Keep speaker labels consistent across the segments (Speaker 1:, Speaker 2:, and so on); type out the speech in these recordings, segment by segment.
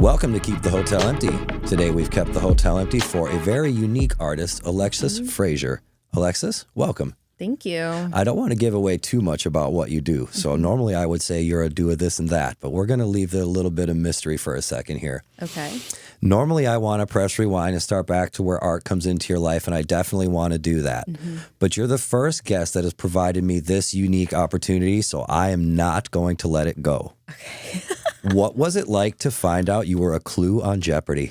Speaker 1: Welcome to Keep the Hotel Empty. Today we've kept the hotel empty for a very unique artist, Alexis Fraser. Alexis, welcome.
Speaker 2: Thank you.
Speaker 1: I don't want to give away too much about what you do, so normally I would say you're a do of this and that, but we're going to leave it a little bit of mystery for a second here.
Speaker 2: Okay.
Speaker 1: Normally I want to press rewind and start back to where art comes into your life, and I definitely want to do that. But you're the first guest that has provided me this unique opportunity, so I am not going to let it go.
Speaker 2: Okay.
Speaker 1: What was it like to find out you were a clue on Jeopardy?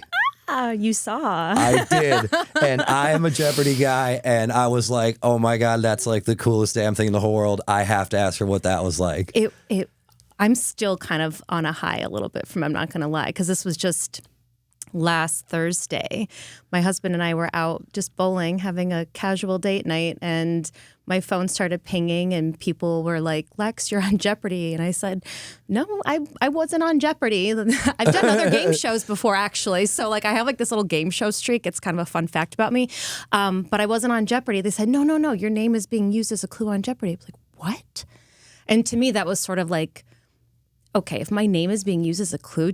Speaker 2: You saw.
Speaker 1: I did. And I am a Jeopardy guy. And I was like, oh my God, that's like the coolest damn thing in the whole world. I have to ask her what that was like.
Speaker 2: I'm still kind of on a high a little bit from, I'm not going to lie, because this was just last Thursday. My husband and I were out just bowling, having a casual date night, and my phone started pinging and people were like, Lex, you're on Jeopardy. And I said, no, I wasn't on Jeopardy. I've done other game shows before, actually. So like I have like this little game show streak. It's kind of a fun fact about me. But I wasn't on Jeopardy. They said, no, your name is being used as a clue on Jeopardy. I was like, what? And to me, that was sort of like, okay, if my name is being used as a clue,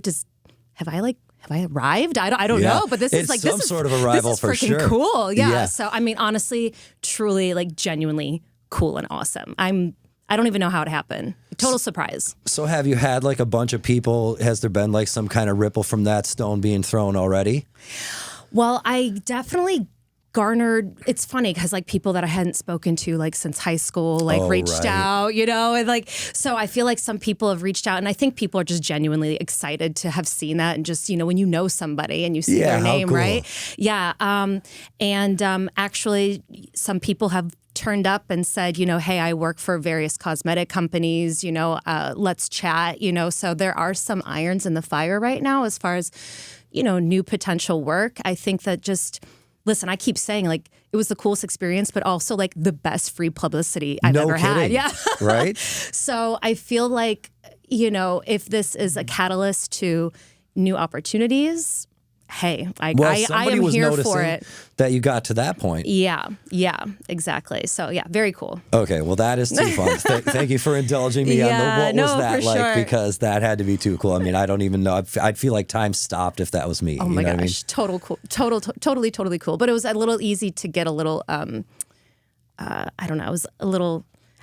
Speaker 2: have I arrived? I don't know, but this is like
Speaker 1: some sort of arrival for sure.
Speaker 2: This is freaking cool. Yeah. So I mean, honestly, truly, like genuinely cool and awesome. I don't even know how it happened. Total surprise.
Speaker 1: So have you had like a bunch of people? Has there been like some kind of ripple from that stone being thrown already?
Speaker 2: Well, I definitely garnered, it's funny because like people that I hadn't spoken to like since high school like reached out, you know, and like, so I feel like some people have reached out, and I think people are just genuinely excited to have seen that, and just, you know, when you know somebody and you see their name,
Speaker 1: cool.
Speaker 2: right? Yeah. Actually some people have turned up and said, you know, hey, I work for various cosmetic companies, you know, let's chat, you know, so there are some irons in the fire right now as far as, you know, new potential work. I think that just, listen, I keep saying like it was the coolest experience, but also like the best free publicity I've ever had. Yeah.
Speaker 1: Right.
Speaker 2: So I feel like, you know, if this is a catalyst to new opportunities, hey, I am here for it.
Speaker 1: That you got to that point.
Speaker 2: Yeah, exactly. So yeah, very cool.
Speaker 1: Okay, well that is too fun. Thank you for indulging me on what was that like,
Speaker 2: sure.
Speaker 1: because that had to be too cool. I mean, I don't even know. I'd feel like time stopped if that was me.
Speaker 2: Oh my gosh,
Speaker 1: I mean?
Speaker 2: totally cool. But it was a little easy to get a little, I don't know,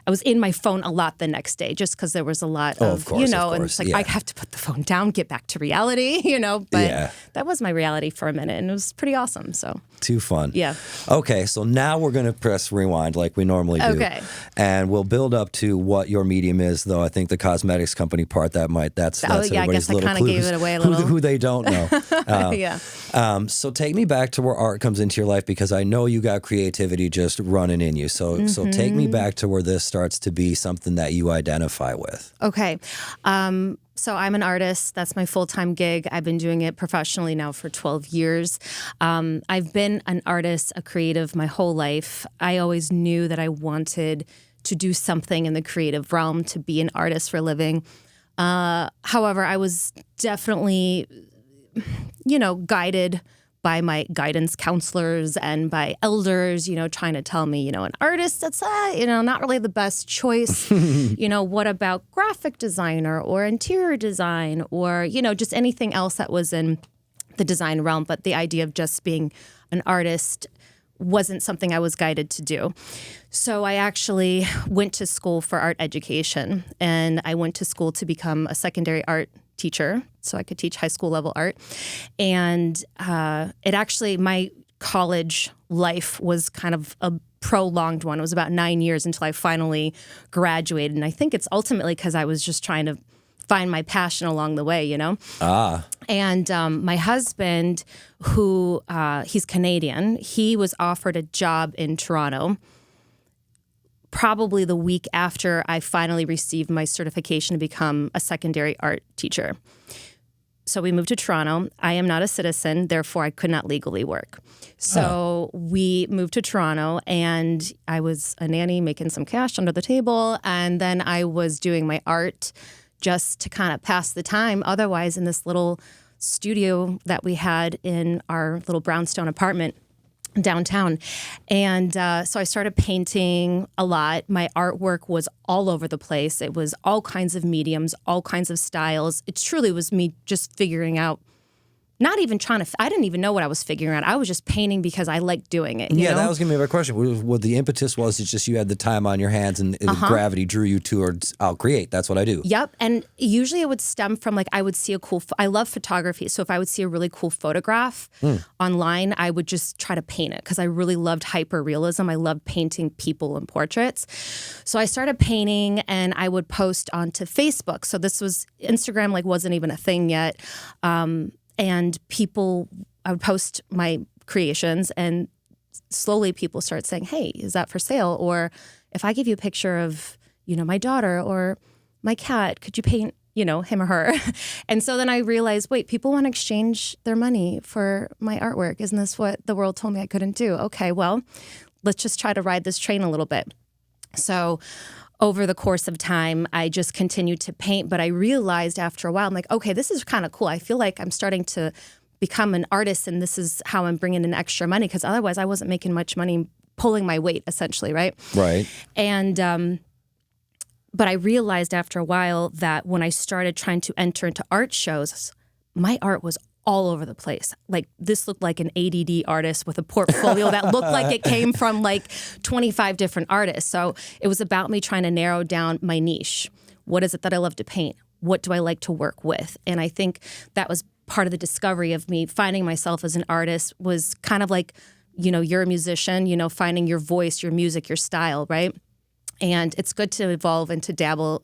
Speaker 2: I was in my phone a lot the next day just because there was a lot of
Speaker 1: course,
Speaker 2: you know, and it's like, I have to put the phone down, get back to reality, you know, but that was my reality for a minute, and it was pretty awesome. So
Speaker 1: too fun.
Speaker 2: Yeah.
Speaker 1: Okay, so now we're going to press rewind like we normally do.
Speaker 2: Okay.
Speaker 1: And we'll build up to what your medium is, though I think the cosmetics company part, that's everybody's
Speaker 2: I guess I
Speaker 1: little
Speaker 2: kind of gave it away a little.
Speaker 1: Who they don't know.
Speaker 2: Yeah.
Speaker 1: So take me back to where art comes into your life, because I know you got creativity just running in you. So take me back to where this starts to be something that you identify with.
Speaker 2: Okay. So I'm an artist. That's my full-time gig. I've been doing it professionally now for 12 years. I've been an artist, a creative my whole life. I always knew that I wanted to do something in the creative realm, to be an artist for a living. However, I was definitely, you know, guided by my guidance counselors and by elders, you know, trying to tell me, you know, an artist, that's, you know, not really the best choice. You know, what about graphic designer or interior design, or, you know, just anything else that was in the design realm. But the idea of just being an artist wasn't something I was guided to do. So I actually went to school for art education, and I went to school to become a secondary art teacher so I could teach high school level art. And my college life was kind of a prolonged one. It was about 9 years until I finally graduated. And I think it's ultimately because I was just trying to find my passion along the way, you know? And my husband, who he's Canadian, he was offered a job in Toronto probably the week after I finally received my certification to become a secondary art teacher. So we moved to Toronto. I am not a citizen, therefore I could not legally work. So we moved to Toronto, and I was a nanny making some cash under the table, and then I was doing my art just to kind of pass the time. Otherwise, in this little studio that we had in our little brownstone apartment downtown. And so I started painting a lot. My artwork was all over the place. It was all kinds of mediums, all kinds of styles. It truly was me just figuring out not even trying to, I didn't even know what I was figuring out. I was just painting because I liked doing it. You know?
Speaker 1: That was going to be my question. What the impetus was, it's just you had the time on your hands and gravity drew you towards, I'll create. That's what I do.
Speaker 2: Yep. And usually it would stem from like, I would see a cool, I love photography. So if I would see a really cool photograph online, I would just try to paint it because I really loved hyper realism. I loved painting people and portraits. So I started painting and I would post onto Facebook. So this was, Instagram like wasn't even a thing yet. And people, I would post my creations and slowly people start saying, hey, is that for sale? Or if I give you a picture of, you know, my daughter or my cat, could you paint, you know, him or her? And so then I realized, wait, people want to exchange their money for my artwork. Isn't this what the world told me I couldn't do? Okay, well, let's just try to ride this train a little bit. So over the course of time, I just continued to paint, but I realized after a while, I'm like, okay, this is kind of cool. I feel like I'm starting to become an artist and this is how I'm bringing in extra money because otherwise I wasn't making much money pulling my weight essentially, right?
Speaker 1: Right.
Speaker 2: And, but I realized after a while that when I started trying to enter into art shows, my art was all over the place. Like this looked like an ADD artist with a portfolio that looked like it came from like 25 different artists. So it was about me trying to narrow down my niche. What is it that I love to paint? What do I like to work with? And I think that was part of the discovery of me finding myself as an artist was kind of like, you know, you're a musician, you know, finding your voice, your music, your style, right? And it's good to evolve and to dabble,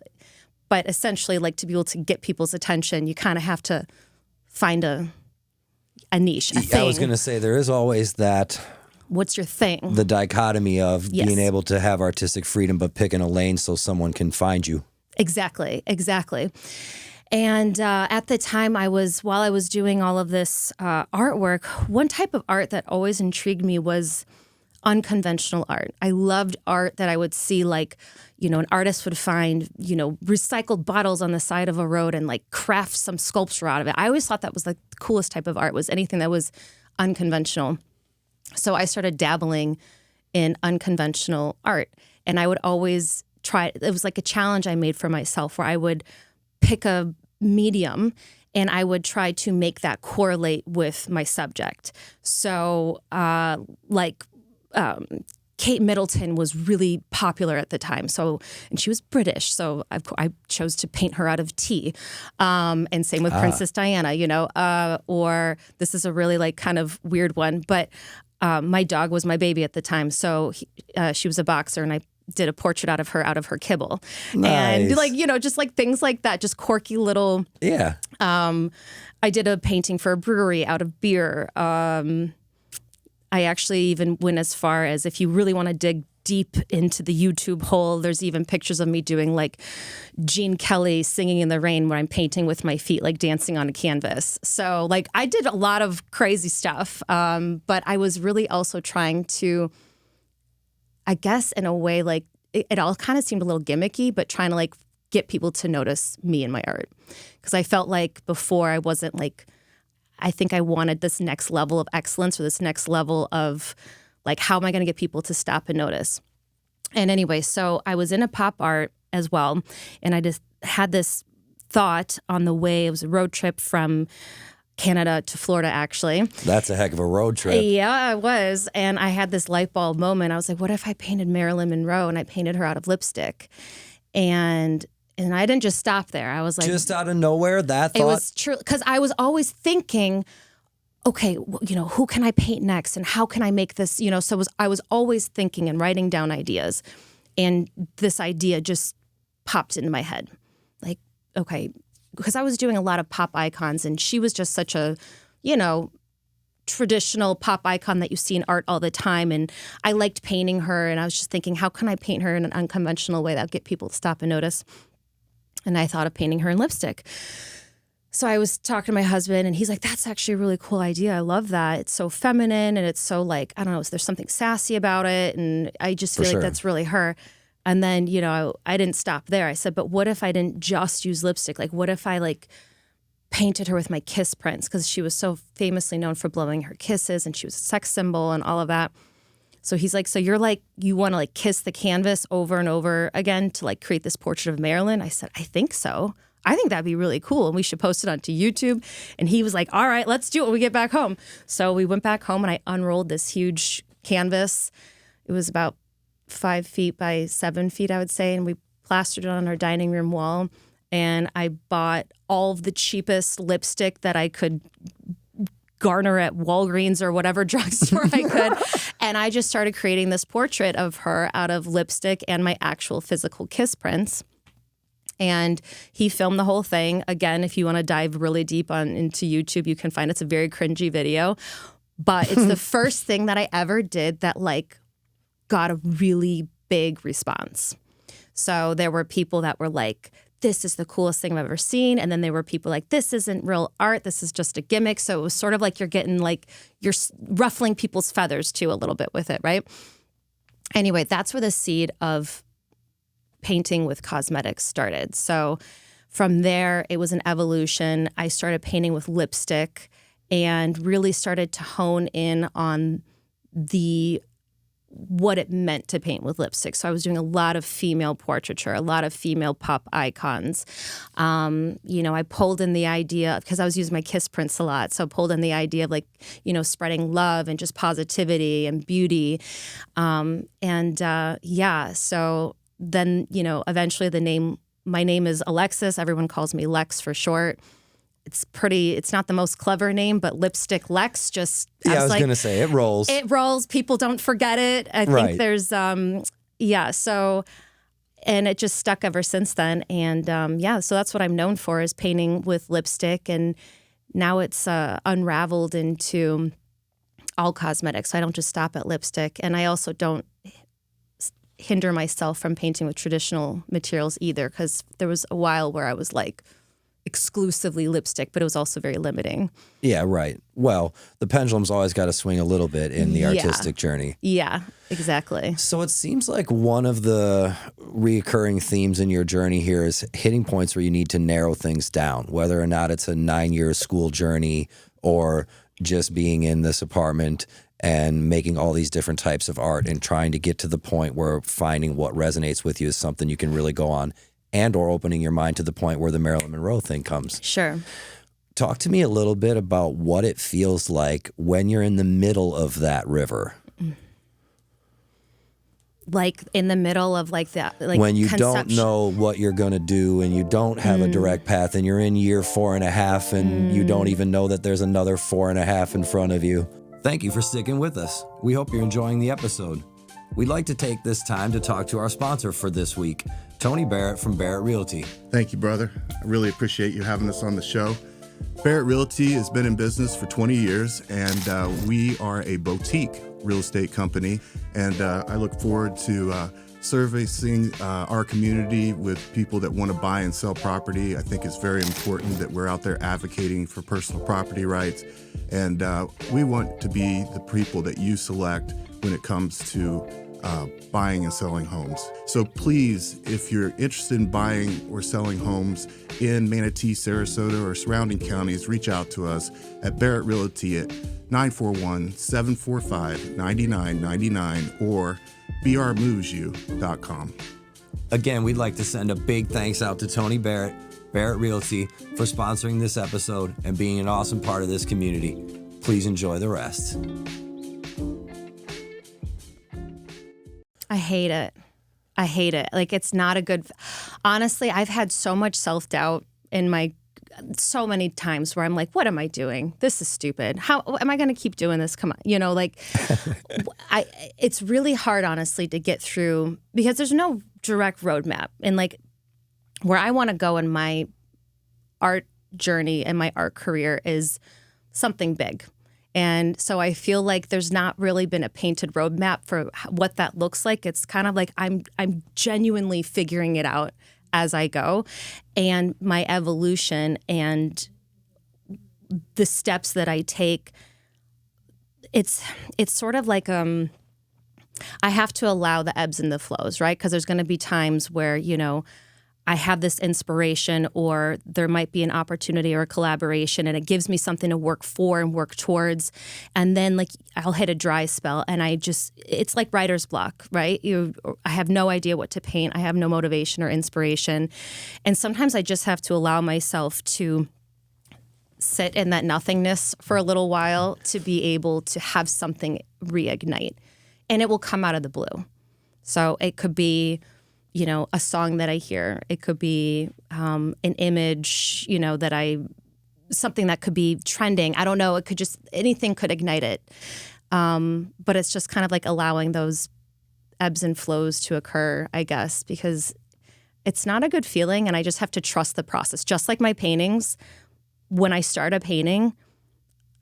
Speaker 2: but essentially like to be able to get people's attention, you kind of have to find a niche, a thing.
Speaker 1: I was going to say, there is always that.
Speaker 2: What's your thing?
Speaker 1: The dichotomy of being able to have artistic freedom, but picking a lane so someone can find you.
Speaker 2: Exactly. And at the time while I was doing all of this artwork, one type of art that always intrigued me was unconventional art. I loved art that I would see like, you know, an artist would find, you know, recycled bottles on the side of a road and like craft some sculpture out of it. I always thought that was like the coolest type of art was anything that was unconventional. So I started dabbling in unconventional art and I would always try, it was like a challenge I made for myself where I would pick a medium and I would try to make that correlate with my subject. So Kate Middleton was really popular at the time. So, and she was British. So I chose to paint her out of tea. And same with Princess Diana, you know, or this is a really like kind of weird one, but my dog was my baby at the time. So she was a boxer and I did a portrait out of her kibble.
Speaker 1: Nice.
Speaker 2: And like, you know, just like things like that, just quirky little.
Speaker 1: Yeah.
Speaker 2: I did a painting for a brewery out of beer. I actually even went as far as if you really want to dig deep into the YouTube hole, there's even pictures of me doing like Gene Kelly Singing in the Rain where I'm painting with my feet, like dancing on a canvas. So like I did a lot of crazy stuff, but I was really also trying to, I guess in a way, like it all kind of seemed a little gimmicky, but trying to like get people to notice me and my art. Because I felt like before I wasn't like, I think I wanted this next level of excellence or this next level of like, how am I going to get people to stop and notice? And anyway, so I was into pop art as well. And I just had this thought on the way. It was a road trip from Canada to Florida, actually.
Speaker 1: That's a heck of a road trip.
Speaker 2: Yeah, it was. And I had this light bulb moment. I was like, what if I painted Marilyn Monroe and I painted her out of lipstick? And I didn't just stop there. I was like,
Speaker 1: just out of nowhere, that thought?
Speaker 2: It was true. Because I was always thinking, okay, you know, who can I paint next? And how can I make this, you know? So I was always thinking and writing down ideas. And this idea just popped into my head. Like, okay, because I was doing a lot of pop icons and she was just such a, you know, traditional pop icon that you see in art all the time. And I liked painting her. And I was just thinking, how can I paint her in an unconventional way that'll get people to stop and notice? And I thought of painting her in lipstick. So I was talking to my husband and he's like, that's actually a really cool idea. I love that. It's so feminine and it's so like, I don't know, there's something sassy about it. And I just feel like that's really her. And then, you know, I didn't stop there. I said, but what if I didn't just use lipstick? Like, what if I like painted her with my kiss prints? Because she was so famously known for blowing her kisses and she was a sex symbol and all of that. So he's like, so you're like, you want to like kiss the canvas over and over again to like create this portrait of Marilyn? I said, I think so. I think that'd be really cool and we should post it onto YouTube. And he was like, all right, let's do it when we get back home. So we went back home and I unrolled this huge canvas. It was about 5 feet by 7 feet, I would say. And we plastered it on our dining room wall. And I bought all of the cheapest lipstick that I could garner at Walgreens or whatever drugstore I could. And I just started creating this portrait of her out of lipstick and my actual physical kiss prints. And he filmed the whole thing. Again, if you want to dive really deep into YouTube, you can find it's a very cringy video. But it's the first thing that I ever did that like got a really big response. So there were people that were like, this is the coolest thing I've ever seen. And then there were people like, this isn't real art. This is just a gimmick. So it was sort of like you're getting like, you're ruffling people's feathers too a little bit with it, right? Anyway, that's where the seed of painting with cosmetics started. So from there, it was an evolution. I started painting with lipstick and really started to hone in on what it meant to paint with lipstick. So I was doing a lot of female portraiture, a lot of female pop icons. I pulled in the idea, because I was using my kiss prints a lot, so I pulled in the idea of like, spreading love and just positivity and beauty. So then, eventually my name is Alexis. Everyone calls me Lex for short. It's not the most clever name, but Lipstick Lex just...
Speaker 1: I was going to say, it rolls.
Speaker 2: It rolls. People don't forget it. I think there's... and it just stuck ever since then. And so that's what I'm known for, is painting with lipstick. And now it's unraveled into all cosmetics. So I don't just stop at lipstick. And I also don't hinder myself from painting with traditional materials either, because there was a while where I was like exclusively lipstick, but it was also very limiting.
Speaker 1: Yeah, right. Well, the pendulum's always got to swing a little bit in the artistic journey.
Speaker 2: Yeah, exactly.
Speaker 1: So it seems like one of the recurring themes in your journey here is hitting points where you need to narrow things down, whether or not it's a 9-year school journey or just being in this apartment and making all these different types of art and trying to get to the point where finding what resonates with you is something you can really go on, and or opening your mind to the point where the Marilyn Monroe thing comes.
Speaker 2: Sure.
Speaker 1: Talk to me a little bit about what it feels like when you're in the middle of that river.
Speaker 2: Like in the middle of like that, like
Speaker 1: when you don't know what you're going to do and you don't have a direct path and you're in year 4.5 and you don't even know that there's another 4.5 in front of you. Thank you for sticking with us. We hope you're enjoying the episode. We'd like to take this time to talk to our sponsor for this week, Tony Barrett from Barrett Realty.
Speaker 3: Thank you, brother. I really appreciate you having us on the show. Barrett Realty has been in business for 20 years, and we are a boutique real estate company. And I look forward to servicing our community with people that want to buy and sell property. I think it's very important that we're out there advocating for personal property rights. And we want to be the people that you select when it comes to buying and selling homes. So please, if you're interested in buying or selling homes in Manatee, Sarasota, or surrounding counties, reach out to us at Barrett Realty at 941-745-9999 or brmovesyou.com.
Speaker 1: Again, we'd like to send a big thanks out to Tony Barrett, Barrett Realty, for sponsoring this episode and being an awesome part of this community. Please enjoy the rest.
Speaker 2: I hate it. Like, it's not a good... Honestly, I've had so much self-doubt in so many times where I'm like, what am I doing? This is stupid. How am I going to keep doing this? Come on. It's really hard, honestly, to get through because there's no direct roadmap. And like where I want to go in my art journey and my art career is something big. And so I feel like there's not really been a painted roadmap for what that looks like. It's kind of like I'm genuinely figuring it out as I go. And my evolution and the steps that I take, it's sort of like I have to allow the ebbs and the flows, right? Because there's going to be times where, I have this inspiration, or there might be an opportunity or a collaboration, and it gives me something to work for and work towards. And then like I'll hit a dry spell, and it's like writer's block, right? I have no idea what to paint. I have no motivation or inspiration. And sometimes I just have to allow myself to sit in that nothingness for a little while to be able to have something reignite. And it will come out of the blue. So it could be, a song that I hear. It could be an image, something that could be trending. I don't know. It could just, anything could ignite it. But it's just kind of like allowing those ebbs and flows to occur, I guess, because it's not a good feeling. And I just have to trust the process. Just like my paintings, when I start a painting,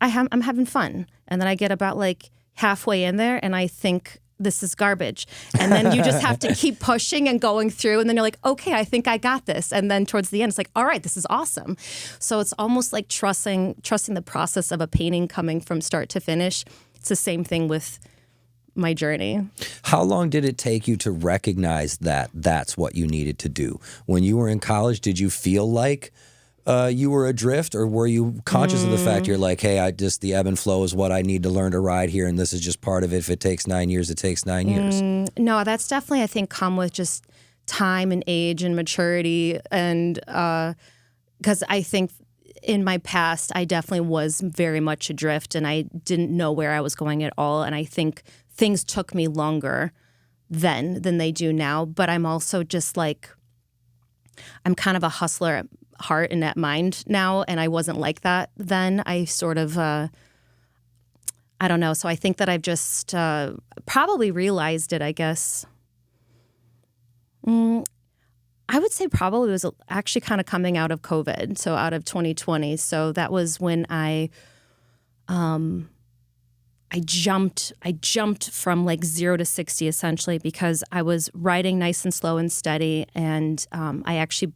Speaker 2: I'm having fun. And then I get about like halfway in there and I think, this is garbage. And then you just have to keep pushing and going through. And then you're like, okay, I think I got this. And then towards the end, it's like, all right, this is awesome. So it's almost like trusting the process of a painting coming from start to finish. It's the same thing with my journey.
Speaker 1: How long did it take you to recognize that that's what you needed to do? When you were in college, did you feel like you were adrift, or were you conscious of the fact you're like, hey, the ebb and flow is what I need to learn to ride here, and this is just part of it. If it takes 9 years, it takes 9 years.
Speaker 2: No, that's definitely, I think, come with just time and age and maturity. And because I think in my past, I definitely was very much adrift, and I didn't know where I was going at all. And I think things took me longer then than they do now. But I'm also just like, I'm kind of a hustler at heart and at mind now, and I wasn't like that then. I sort of, I don't know. So I think that I've just probably realized it, I guess. I would say probably it was actually kind of coming out of COVID, so out of 2020. So that was when I jumped from like 0 to 60 essentially, because I was writing nice and slow and steady, and I actually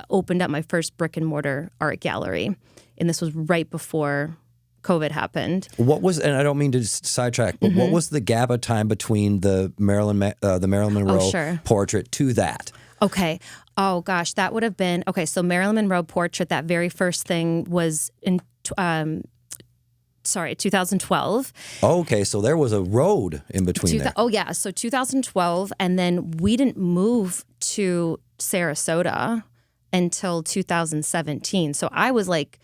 Speaker 2: opened up my first brick and mortar art gallery, and this was right before COVID happened.
Speaker 1: What was, and I don't mean to sidetrack, but what was the gap of time between the Marilyn Monroe portrait to that?
Speaker 2: Okay. Oh gosh, that would have been, okay, so Marilyn Monroe portrait, that very first thing was in 2012.
Speaker 1: Okay, so there was a road in between there.
Speaker 2: Oh yeah, so 2012, and then we didn't move to Sarasota until 2017. So I was like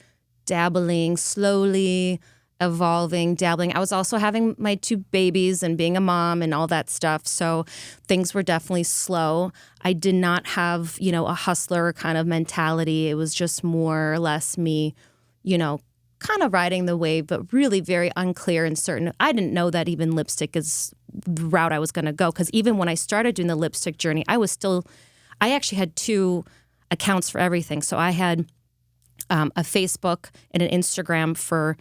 Speaker 2: dabbling, slowly evolving, dabbling. I was also having my 2 babies and being a mom and all that stuff. So things were definitely slow. I did not have, a hustler kind of mentality. It was just more or less me, kind of riding the wave, but really very unclear and certain. I didn't know that even lipstick is the route I was going to go. Because even when I started doing the lipstick journey, I actually had 2 accounts for everything. So I had a Facebook and an Instagram for,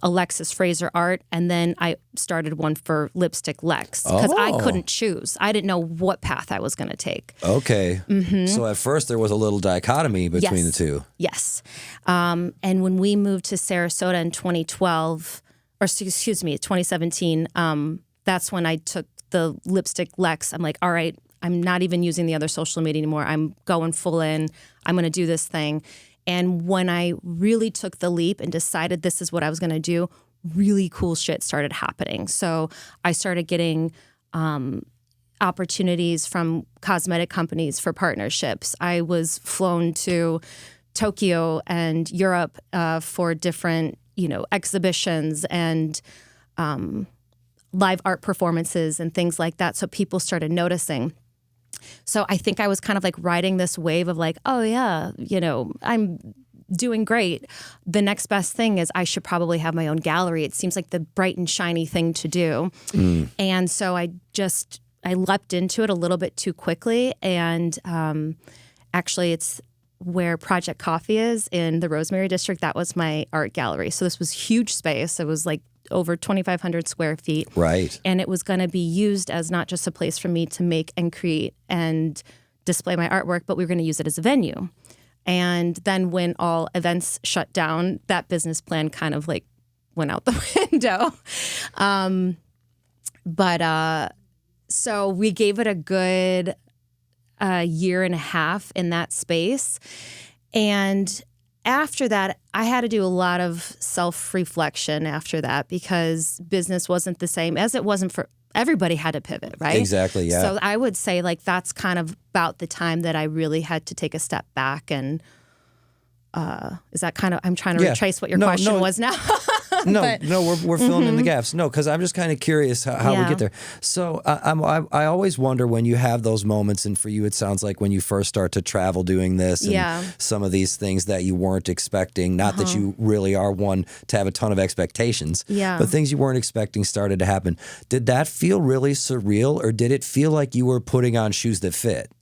Speaker 2: Alexis Fraser art. And then I started one for Lipstick Lex, because I couldn't choose. I didn't know what path I was going to take.
Speaker 1: Okay. So at first there was a little dichotomy between the two.
Speaker 2: Yes. And when we moved to Sarasota in 2017, that's when I took the Lipstick Lex. I'm like, all right, I'm not even using the other social media anymore. I'm going full in. I'm going to do this thing. And when I really took the leap and decided this is what I was going to do, really cool shit started happening. So I started getting opportunities from cosmetic companies for partnerships. I was flown to Tokyo and Europe for different, exhibitions and live art performances and things like that. So people started noticing. So I think I was kind of like riding this wave of like, oh yeah, I'm doing great. The next best thing is I should probably have my own gallery. It seems like the bright and shiny thing to do. And so I leapt into it a little bit too quickly. And actually it's where Project Coffee is in the Rosemary District. That was my art gallery. So this was huge space. It was like over 2,500 square feet.
Speaker 1: Right.
Speaker 2: And it was going to be used as not just a place for me to make and create and display my artwork, but we were going to use it as a venue. And then when all events shut down, that business plan kind of like went out the window. So we gave it a good, a year and a half in that space. And after that, I had to do a lot of self-reflection after that, because business wasn't the same as it wasn't for everybody. Had to pivot, right?
Speaker 1: Exactly, yeah.
Speaker 2: So I would say like that's kind of about the time that I really had to take a step back. And is that kind of, I'm trying to retrace what your question was now.
Speaker 1: We're filling in the gaps. No, because I'm just kind of curious how we get there. So I always wonder when you have those moments, and for you it sounds like when you first start to travel doing this and some of these things that you weren't expecting, not that you really are one to have a ton of expectations, but things you weren't expecting started to happen. Did that feel really surreal, or did it feel like you were putting on shoes that fit?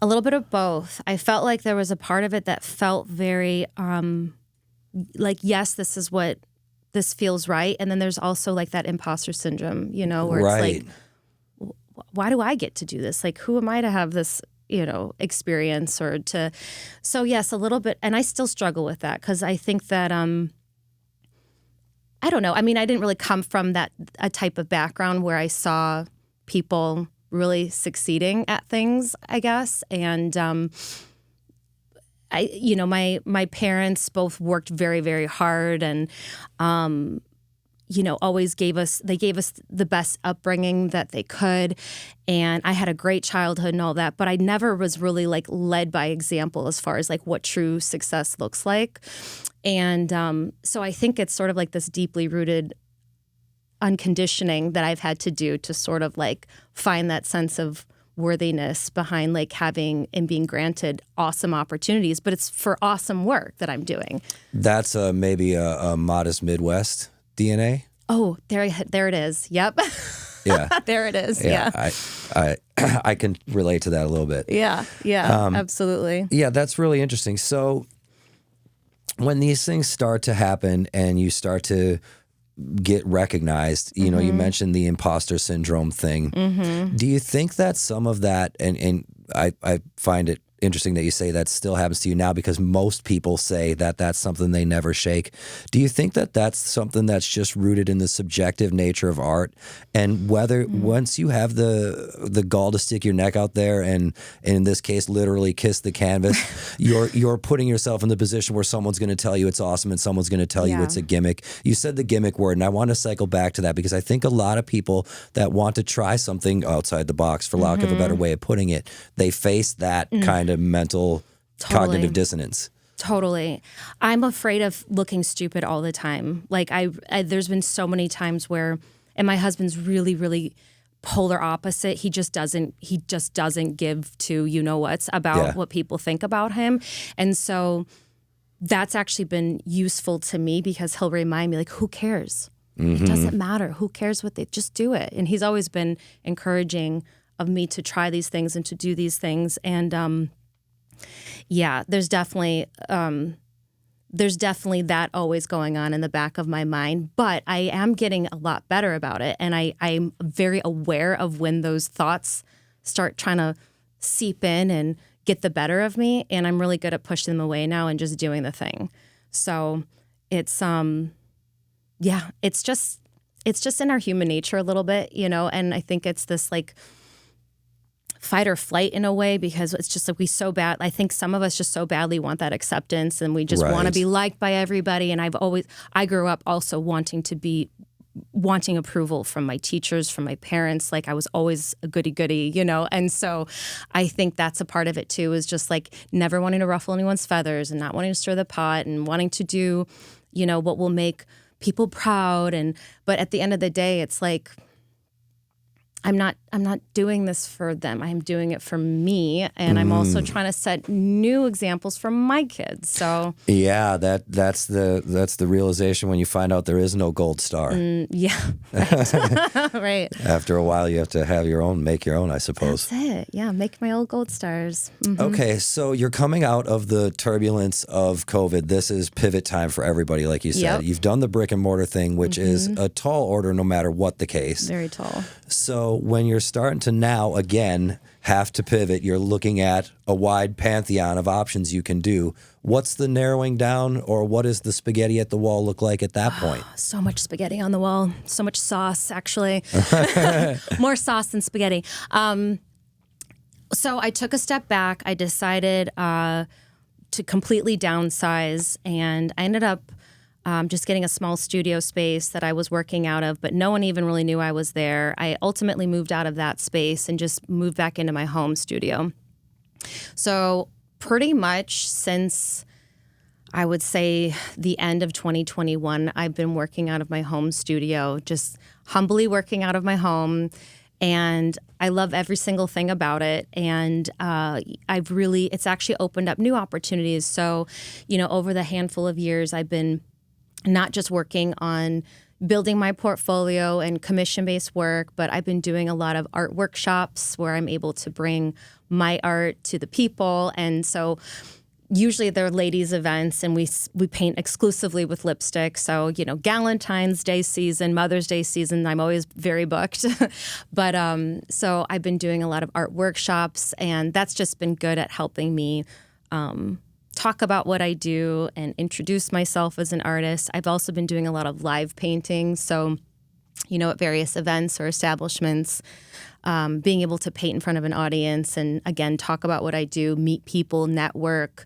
Speaker 2: A little bit of both. I felt like there was a part of it that felt very like, yes, this feels right. And then there's also like that imposter syndrome, where it's like, why do I get to do this? Like, who am I to have this, experience so yes, a little bit. And I still struggle with that, because I think that, I don't know. I mean, I didn't really come from a type of background where I saw people really succeeding at things, I guess. And, my parents both worked very, very hard, and, always gave us the best upbringing that they could. And I had a great childhood and all that, but I never was really like led by example as far as like what true success looks like. And so I think it's sort of like this deeply rooted unconditioning that I've had to do to sort of like find that sense of worthiness behind like having and being granted awesome opportunities, but it's for awesome work that I'm doing.
Speaker 1: That's maybe a modest Midwest DNA.
Speaker 2: Oh, there it is. Yep.
Speaker 1: Yeah.
Speaker 2: There it is. Yeah.
Speaker 1: I can relate to that a little bit.
Speaker 2: Yeah. Absolutely.
Speaker 1: Yeah, that's really interesting. So when these things start to happen and you start to get recognized, you mentioned the imposter syndrome thing. Do you think that some of that, and I find it interesting that you say that still happens to you now, because most people say that that's something they never shake. Do you think that that's something that's just rooted in the subjective nature of art, and whether once you have the gall to stick your neck out there and in this case literally kiss the canvas, you're putting yourself in the position where someone's going to tell you it's awesome and someone's going to tell you it's a gimmick. You said the gimmick word, and I want to cycle back to that, because I think a lot of people that want to try something outside the box, for lack of a better way of putting it, they face that kind of mental cognitive dissonance.
Speaker 2: Totally. I'm afraid of looking stupid all the time. Like I there's been so many times where, and my husband's really, really polar opposite. He just doesn't give to what's about what people think about him. And so that's actually been useful to me, because he'll remind me, like, who cares? It doesn't matter. Who cares what they just do it. And he's always been encouraging of me to try these things and to do these things. And there's definitely that always going on in the back of my mind, but I am getting a lot better about it. And I'm very aware of when those thoughts start trying to seep in and get the better of me. And I'm really good at pushing them away now and just doing the thing. So it's, it's just in our human nature a little bit, and I think it's this like fight or flight in a way, because it's just like I think some of us just so badly want that acceptance, and we just want to be liked by everybody. And I grew up also wanting approval from my teachers, from my parents. Like I was always a goody-goody, and so I think that's a part of it too, is just like never wanting to ruffle anyone's feathers and not wanting to stir the pot and wanting to do, what will make people proud. But at the end of the day, it's like, I'm not doing this for them. I'm doing it for me, and I'm also trying to set new examples for my kids. So
Speaker 1: yeah, that's the realization when you find out there is no gold star.
Speaker 2: Right. Right.
Speaker 1: After a while, you have to make your own, I suppose.
Speaker 2: That's it. Yeah, make my old gold stars.
Speaker 1: Okay, so you're coming out of the turbulence of COVID. This is pivot time for everybody, like you said.
Speaker 2: Yep.
Speaker 1: You've done the brick and mortar thing, which is a tall order, no matter what the case.
Speaker 2: Very tall.
Speaker 1: So when you're starting to now, again, have to pivot, you're looking at a wide pantheon of options you can do. What's the narrowing down, or what does the spaghetti at the wall look like at that point?
Speaker 2: So much spaghetti on the wall. So much sauce, actually. More sauce than spaghetti. So I took a step back. I decided to completely downsize, and I ended up just getting a small studio space that I was working out of, but no one even really knew I was there. I ultimately moved out of that space and just moved back into my home studio. So pretty much since, I would say, the end of 2021, I've been working out of my home studio, just humbly working out of my home. And I love every single thing about it. And it's actually opened up new opportunities. So, over the handful of years, I've been not just working on building my portfolio and commission-based work, but I've been doing a lot of art workshops where I'm able to bring my art to the people. And so usually they're ladies' events, and we paint exclusively with lipstick. So, Valentine's Day season, Mother's Day season, I'm always very booked. But so I've been doing a lot of art workshops, and that's just been good at helping me talk about what I do and introduce myself as an artist. I've also been doing a lot of live painting. So, at various events or establishments, being able to paint in front of an audience and, again, talk about what I do, meet people, network.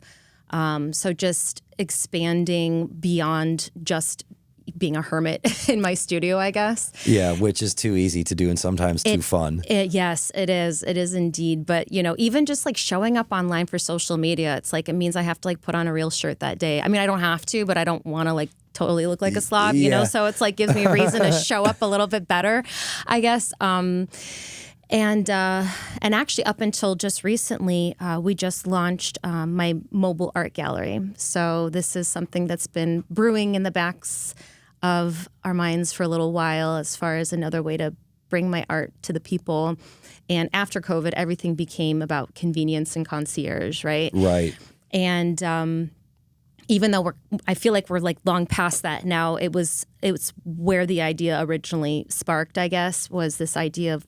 Speaker 2: So just expanding beyond just being a hermit in my studio, I guess.
Speaker 1: Yeah, which is too easy to do and sometimes too fun.
Speaker 2: Yes, it is. It is indeed. But, even just like showing up online for social media, it's like it means I have to like put on a real shirt that day. I mean, I don't have to, but I don't want to like totally look like a slob, so it's like gives me a reason to show up a little bit better, I guess. And actually, up until just recently, we just launched my mobile art gallery. So this is something that's been brewing in the backs of our minds for a little while, as far as another way to bring my art to the people. And after COVID, everything became about convenience and concierge, right?
Speaker 1: Right.
Speaker 2: And even though I feel like we're like long past that now, it was where the idea originally sparked, I guess, was this idea of,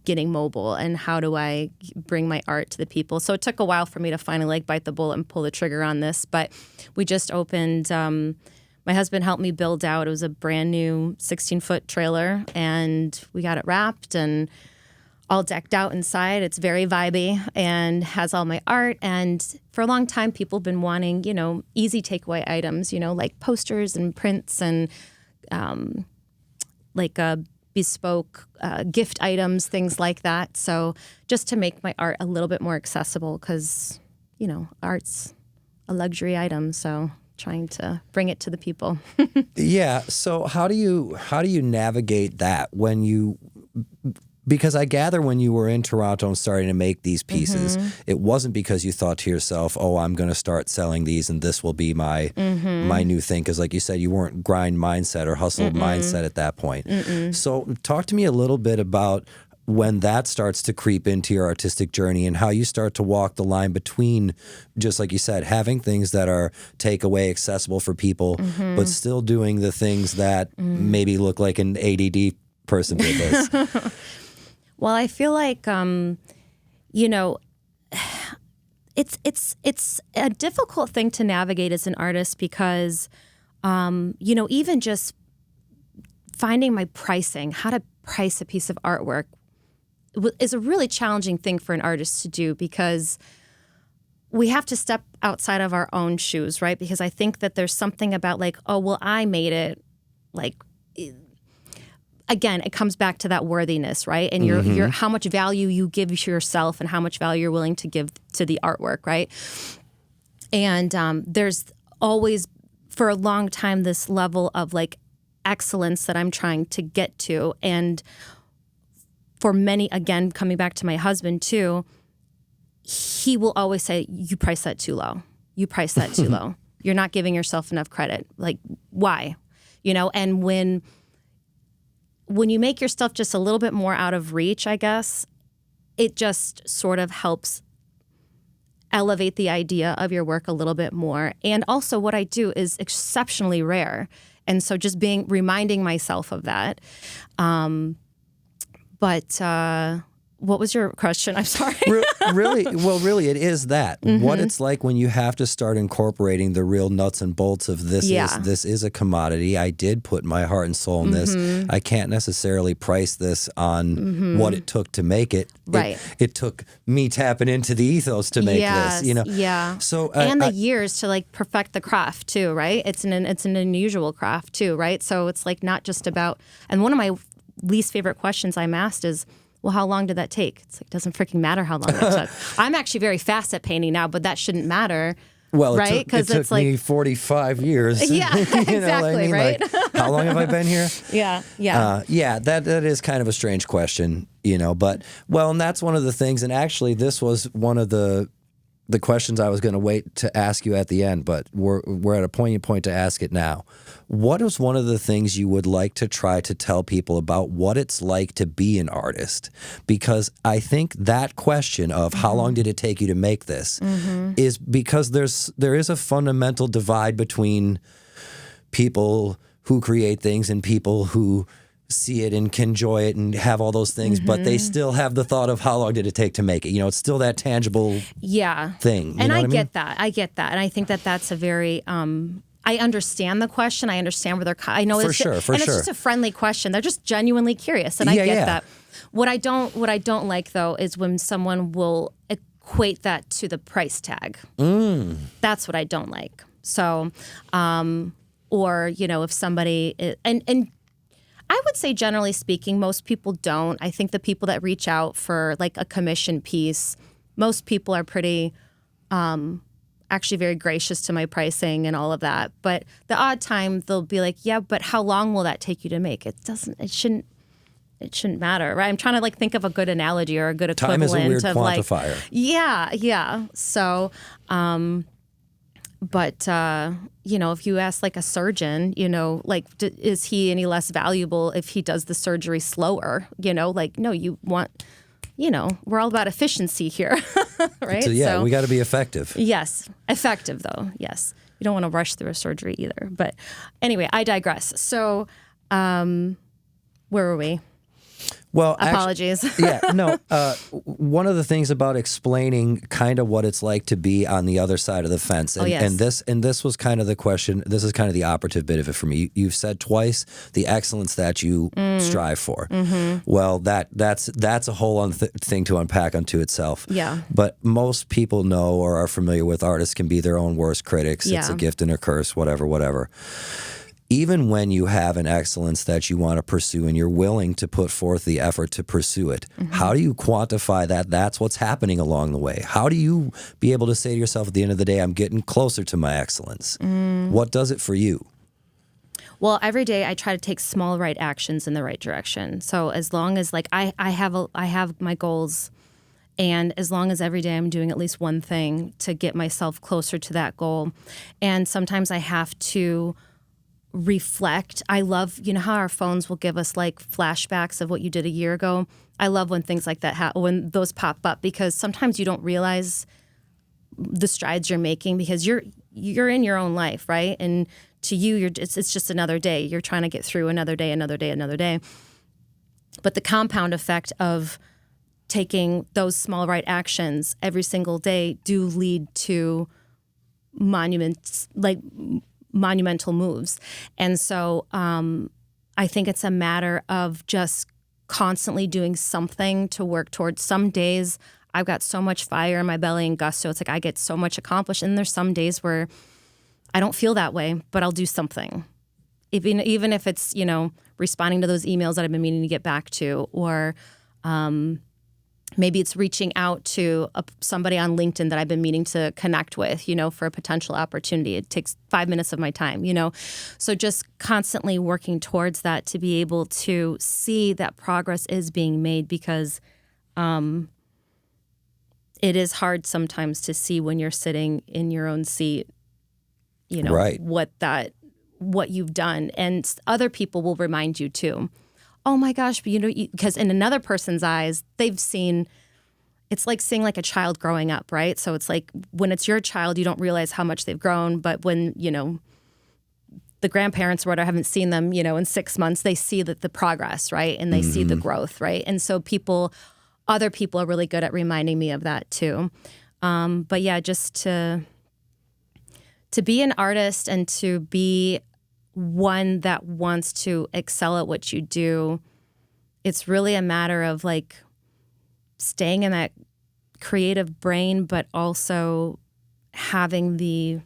Speaker 2: getting mobile and how do I bring my art to the people. So it took a while for me to finally like bite the bullet and pull the trigger on this. But we just opened, my husband helped me build out, it was a brand new 16-foot trailer, and we got it wrapped and all decked out inside. It's very vibey and has all my art. And for a long time, people have been wanting, easy takeaway items, like posters and prints and bespoke gift items, things like that. So just to make my art a little bit more accessible, because, art's a luxury item. So trying to bring it to the people.
Speaker 1: Yeah. So how do you navigate that because I gather when you were in Toronto and starting to make these pieces, it wasn't because you thought to yourself, oh, I'm going to start selling these and this will be my new thing. Because like you said, you weren't grind mindset or hustle mindset at that point. So talk to me a little bit about when that starts to creep into your artistic journey and how you start to walk the line between, just like you said, having things that are takeaway accessible for people, but still doing the things that maybe look like an ADD person did this.
Speaker 2: Well, I feel like, it's a difficult thing to navigate as an artist because, even just finding my pricing, how to price a piece of artwork is a really challenging thing for an artist to do because we have to step outside of our own shoes, right? Because I think that there's something about like, oh, well, I made it, like, again, it comes back to that worthiness, right? And your how much value you give to yourself and how much value you're willing to give to the artwork, right? And there's always, for a long time, this level of like excellence that I'm trying to get to. And for many, again, coming back to my husband too, he will always say, you price that too low. You price that too low. You're not giving yourself enough credit. Like, why? And when you make your stuff just a little bit more out of reach, I guess, it just sort of helps elevate the idea of your work a little bit more. And also what I do is exceptionally rare. And so just reminding myself of that. But what was your question? I'm sorry.
Speaker 1: Really, it is that. What it's like when you have to start incorporating the real nuts and bolts of this is a commodity. I did put my heart and soul in this. I can't necessarily price this on what it took to make it.
Speaker 2: Right.
Speaker 1: It took me tapping into the ethos to make this, you know.
Speaker 2: Yeah.
Speaker 1: So
Speaker 2: and the years to like perfect the craft too, right? It's an unusual craft too, right? So it's like not just about, and one of my least favorite questions I'm asked is, well, how long did that take? It's like, it doesn't freaking matter how long it took. I'm actually very fast at painting now, but that shouldn't matter.
Speaker 1: Well,
Speaker 2: right?
Speaker 1: It took me 45 years.
Speaker 2: Yeah, exactly, right?
Speaker 1: Like, how long have I been here?
Speaker 2: Yeah.
Speaker 1: That is kind of a strange question, you know. But, well, and that's one of the things, and actually this was one of the questions I was going to wait to ask you at the end, but we're at a poignant point to ask it now. What is one of the things you would like to try to tell people about what it's like to be an artist? Because I think that question of how long did it take you to make this is because there is a fundamental divide between people who create things and people who see it and can enjoy it and have all those things, but they still have the thought of how long did it take to make it? You know, it's still that tangible thing.
Speaker 2: And I get that. I get that. And I think that that's a very, I understand the question. I understand where I know it's just a friendly question. They're just genuinely curious. And I get that. What I don't like though is when someone will equate that to the price tag. That's what I don't like. So, or, you know, if somebody, and I would say generally speaking, most people don't. I think the people that reach out for like a commission piece, most people are pretty, actually very gracious to my pricing and all of that. But the odd time they'll be like, yeah, but how long will that take you to make? It shouldn't matter, right? I'm trying to like think of a good analogy or a good equivalent.
Speaker 1: Time is a weird
Speaker 2: of
Speaker 1: quantifier.
Speaker 2: Like, yeah. So, but, you know, if you ask like a surgeon, you know, like, is he any less valuable if he does the surgery slower? You know, like, no, you want, you know, we're all about efficiency here, right?
Speaker 1: So, we got to be effective.
Speaker 2: Yes. Effective, though. Yes. You don't want to rush through a surgery either. But anyway, I digress. So where were we?
Speaker 1: Well,
Speaker 2: apologies.
Speaker 1: One of the things about explaining kind of what it's like to be on the other side of the fence, and this was kind of the question. This is kind of the operative bit of it for me. You've said twice the excellence that you strive for. Well, that's a whole other thing to unpack unto itself.
Speaker 2: Yeah.
Speaker 1: But most people know or are familiar with artists can be their own worst critics.
Speaker 2: Yeah.
Speaker 1: It's a gift and a curse, whatever. Even when you have an excellence that you want to pursue and you're willing to put forth the effort to pursue it, how do you quantify that that's what's happening along the way? How do you be able to say to yourself at the end of the day, I'm getting closer to my excellence? What does it for you?
Speaker 2: Well, every day I try to take small right actions in the right direction. So as long as like I have my goals, and as long as every day I'm doing at least one thing to get myself closer to that goal, and sometimes I have to reflect. I love, you know how our phones will give us like flashbacks of what you did a year ago. I love when things like that happen, when those pop up, because sometimes you don't realize the strides you're making because you're in your own life, right? And to you, it's just another day. You're trying to get through another day. But the compound effect of taking those small right actions every single day do lead to monumental moves. And so I think it's a matter of just constantly doing something to work towards. Some days I've got so much fire in my belly and gusto. It's like I get so much accomplished. And there's some days where I don't feel that way, but I'll do something. Even if it's, you know, responding to those emails that I've been meaning to get back to, or maybe it's reaching out to somebody on LinkedIn that I've been meaning to connect with, you know, for a potential opportunity. It takes 5 minutes of my time, you know. So just constantly working towards that to be able to see that progress is being made, because it is hard sometimes to see when you're sitting in your own seat, you know,
Speaker 1: right,
Speaker 2: what you've done. And other people will remind you too. Oh my gosh, but you know, because in another person's eyes, they've seen, it's like seeing like a child growing up, right? So it's like when it's your child, you don't realize how much they've grown. But when, you know, the grandparents or whatever haven't seen them, you know, in 6 months, they see the progress, right? And they see the growth, right? And so people other people are really good at reminding me of that too. But yeah, just to be an artist and to be one that wants to excel at what you do, it's really a matter of like staying in that creative brain, but also having you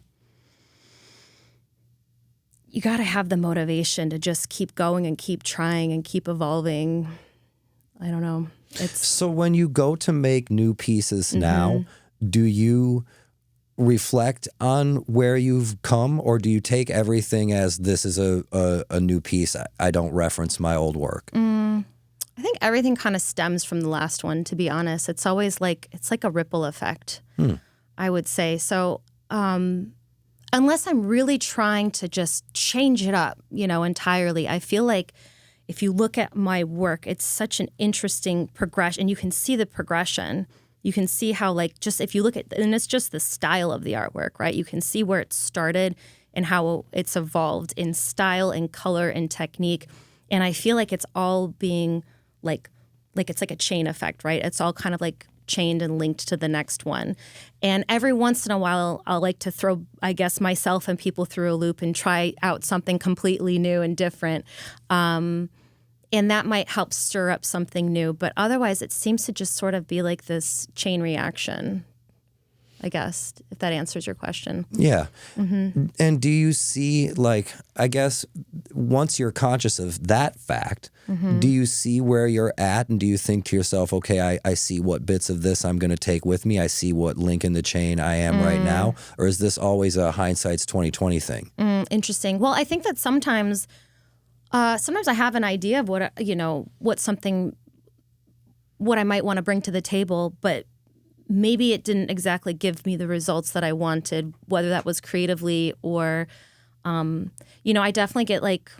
Speaker 2: got to have the motivation to just keep going and keep trying and keep evolving. I don't know.
Speaker 1: So when you go to make new pieces now, do you reflect on where you've come, or do you take everything as this is a new piece? I don't reference my old work.
Speaker 2: I think everything kind of stems from the last one, to be honest. It's always like, it's like a ripple effect, I would say. So unless I'm really trying to just change it up, entirely, I feel like if you look at my work, it's such an interesting progression, and you can see the progression. You can see how, like, just if you look at, and it's just the style of the artwork, right? You can see where it started and how it's evolved in style and color and technique. And I feel like it's all being like it's like a chain effect, right? It's all kind of like chained and linked to the next one. And every once in a while, I'll like to throw, I guess, myself and people through a loop and try out something completely new and different. And that might help stir up something new. But otherwise, it seems to just sort of be like this chain reaction, I guess, if that answers your question.
Speaker 1: Yeah. And do you see, like, I guess, once you're conscious of that fact, do you see where you're at, and do you think to yourself, okay, I see what bits of this I'm going to take with me. I see what link in the chain I am right now. Or is this always a hindsight's 20/20 thing?
Speaker 2: Interesting. Well, I think that sometimes I have an idea of what I might want to bring to the table, but maybe it didn't exactly give me the results that I wanted, whether that was creatively or, I definitely get like,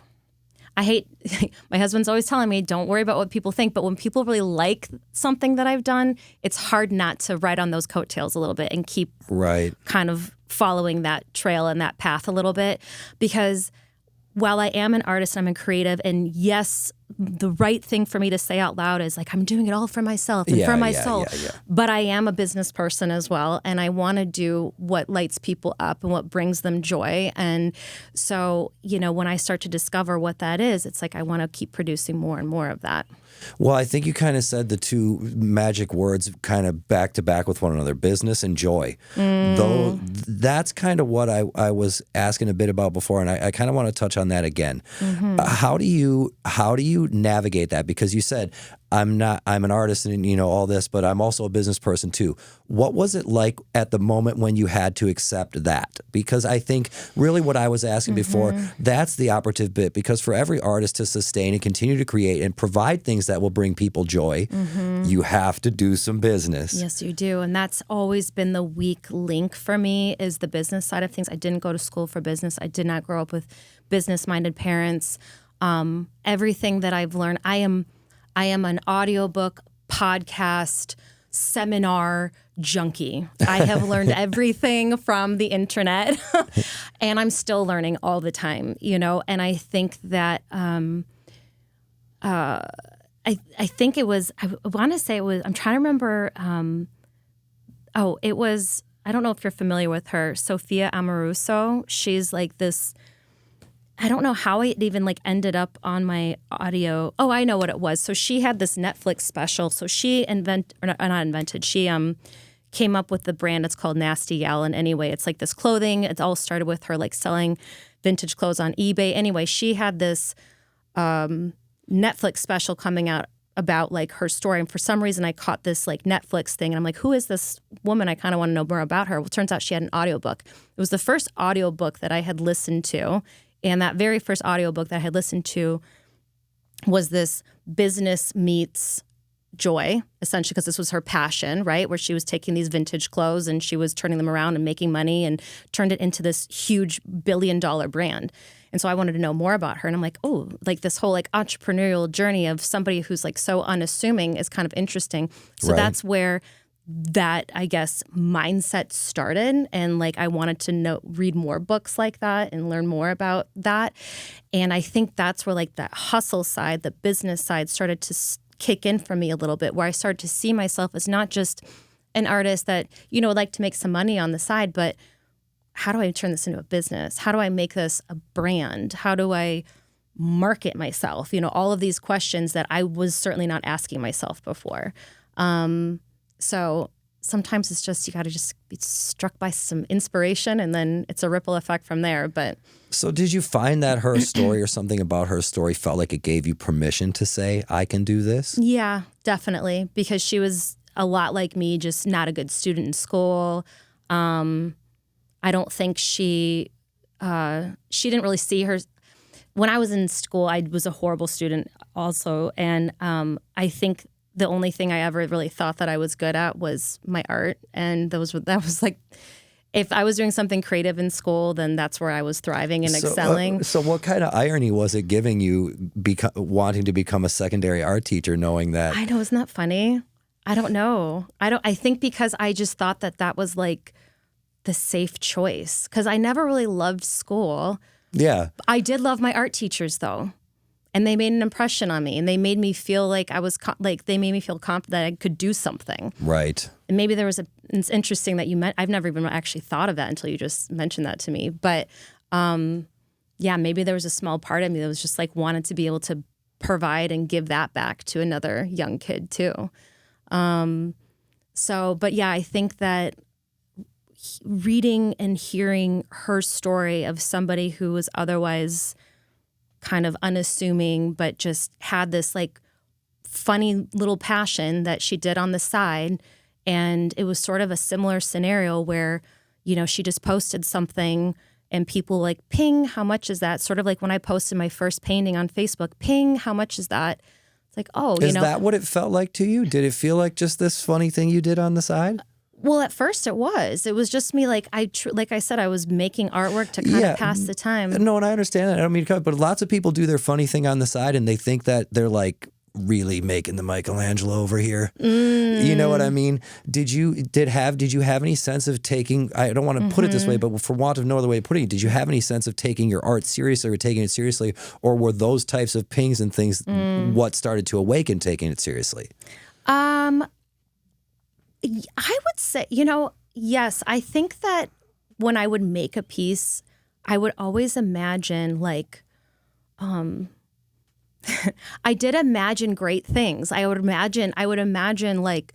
Speaker 2: I hate, my husband's always telling me, don't worry about what people think. But when people really like something that I've done, it's hard not to ride on those coattails a little bit and keep kind of following that trail and that path a little bit. Because while I am an artist, I'm a creative, and yes, the right thing for me to say out loud is like, I'm doing it all for myself and for my soul. But I am a business person as well, and I want to do what lights people up and what brings them joy. And so, when I start to discover what that is, it's like I want to keep producing more and more of that.
Speaker 1: Well, I think you kind of said the two magic words kind of back to back with one another, business and joy. Though that's kind of what I was asking a bit about before, and I kind of want to touch on that again. How do you navigate that? Because you said I'm an artist and all this, but I'm also a business person too. What was it like at the moment when you had to accept that? Because I think really what I was asking before, that's the operative bit, because for every artist to sustain and continue to create and provide things that will bring people joy, you have to do some business.
Speaker 2: Yes, you do. And that's always been the weak link for me, is the business side of things. I didn't go to school for business. I did not grow up with business-minded parents. Everything that I've learned, I am an audiobook, podcast, seminar junkie. I have learned everything from the internet, and I'm still learning all the time, And I think that I think it was, I want to say it was, I'm trying to remember, it was, I don't know if you're familiar with her, Sophia Amoruso. She's like this, I don't know how it even like ended up on my audio. Oh, I know what it was. So she had this Netflix special. So she she came up with the brand. It's called Nasty Gal. And anyway, it's like this clothing. It all started with her like selling vintage clothes on eBay. Anyway, she had this Netflix special coming out about like her story. And for some reason I caught this like Netflix thing, and I'm like, who is this woman? I kind of want to know more about her. Well, it turns out she had an audiobook. It was the first audiobook that I had listened to. And that very first audiobook that I had listened to was this business meets joy, essentially, because this was her passion, right? Where she was taking these vintage clothes and she was turning them around and making money and turned it into this huge billion-dollar brand. And so I wanted to know more about her. And I'm like, oh, like this whole like entrepreneurial journey of somebody who's like so unassuming is kind of interesting. So that's where that, I guess, mindset started. And like I wanted to read more books like that and learn more about that. And I think that's where like that hustle side, the business side started to kick in for me a little bit, where I started to see myself as not just an artist that, you know, would like to make some money on the side, but how do I turn this into a business? How do I make this a brand? How do I market myself? You know, all of these questions that I was certainly not asking myself before. So sometimes it's just, you got to just be struck by some inspiration, and then it's a ripple effect from there. But
Speaker 1: so did you find that her story or something about her story felt like it gave you permission to say, I can do this?
Speaker 2: yeah, definitely. Because she was a lot like me, just not a good student in school. I don't think she didn't really see her. When I was in school, I was a horrible student also. And I think the only thing I ever really thought that I was good at was my art. And that was like, if I was doing something creative in school, then that's where I was thriving and excelling.
Speaker 1: So what kind of irony was it giving you wanting to become a secondary art teacher, knowing that?
Speaker 2: I know, isn't that funny? I don't know. I think because I just thought that was like the safe choice, because I never really loved school.
Speaker 1: Yeah.
Speaker 2: I did love my art teachers though. And they made an impression on me, and they made me feel like I was they made me feel confident that I could do something.
Speaker 1: Right.
Speaker 2: And maybe it's interesting that you met. I've never even actually thought of that until you just mentioned that to me. But yeah, maybe there was a small part of me that was just like wanted to be able to provide and give that back to another young kid too. But yeah, I think that reading and hearing her story of somebody who was otherwise kind of unassuming, but just had this like funny little passion that she did on the side. And it was sort of a similar scenario where, you know, she just posted something and people like, ping, how much is that? Sort of like when I posted my first painting on Facebook, ping, how much is that? It's like, oh,
Speaker 1: Is that what it felt like to you? Did it feel like just this funny thing you did on the side?
Speaker 2: Well, at first it was. It was just me, like like I said, I was making artwork to kind of pass the time.
Speaker 1: No, and I understand that. I don't mean to cut, but lots of people do their funny thing on the side, and they think that they're like really making the Michelangelo over here. You know what I mean? Did you have any sense of taking? I don't want to put it this way, but for want of no other way of putting it, did you have any sense of taking your art seriously or taking it seriously, or were those types of pings and things what started to awaken taking it seriously?
Speaker 2: I would say, you know, yes, I think that when I would make a piece, I would always imagine like, I did imagine great things. I would imagine like,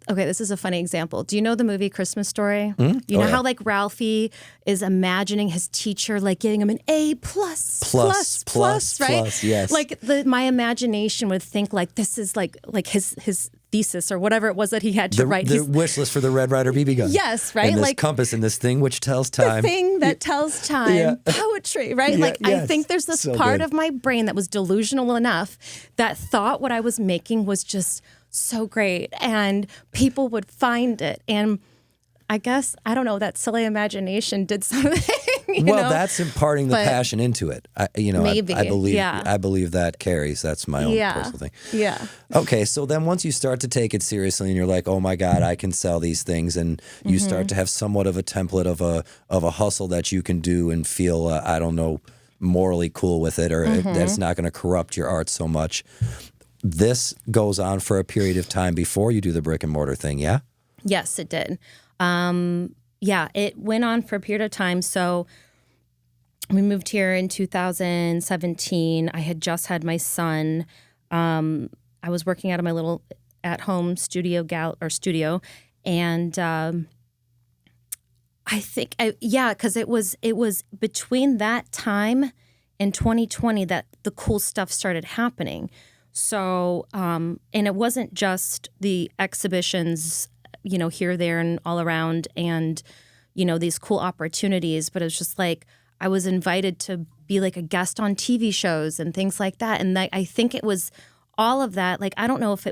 Speaker 2: okay, this is a funny example. Do you know the movie Christmas Story? You know how like Ralphie is imagining his teacher like giving him an A plus, right?
Speaker 1: Yes.
Speaker 2: Like my imagination would think like this is like his thesis or whatever it was that he had to write.
Speaker 1: The wish list for the Red Ryder BB gun.
Speaker 2: Yes, right.
Speaker 1: And this
Speaker 2: like
Speaker 1: compass and this thing which tells time.
Speaker 2: The thing that tells time. Poetry, right?
Speaker 1: Yeah,
Speaker 2: like
Speaker 1: yes.
Speaker 2: I think there's this
Speaker 1: So
Speaker 2: part
Speaker 1: good.
Speaker 2: of my brain that was delusional enough that thought what I was making was just so great and people would find it. And I guess, I don't know, that silly imagination did something. you know?
Speaker 1: That's imparting the passion into it.
Speaker 2: Maybe,
Speaker 1: I believe
Speaker 2: yeah.
Speaker 1: I believe that carries. That's my own personal thing.
Speaker 2: Yeah.
Speaker 1: Okay, so then once you start to take it seriously and you're like, oh my God, I can sell these things, and you start to have somewhat of a template of a hustle that you can do and feel, I don't know, morally cool with it, or that's not going to corrupt your art so much. This goes on for a period of time before you do the brick and mortar thing, yeah?
Speaker 2: Yes, it did. It went on for a period of time. So we moved here in 2017. I had just had my son. I was working out of my little at-home studio, and I think, because it was between that time and 2020 that the cool stuff started happening. So, and it wasn't just the exhibitions, you know, here, there, and all around, and, you know, these cool opportunities, but it was just like, I was invited to be like a guest on TV shows and things like that. And I think it was all of that. Like, I don't know if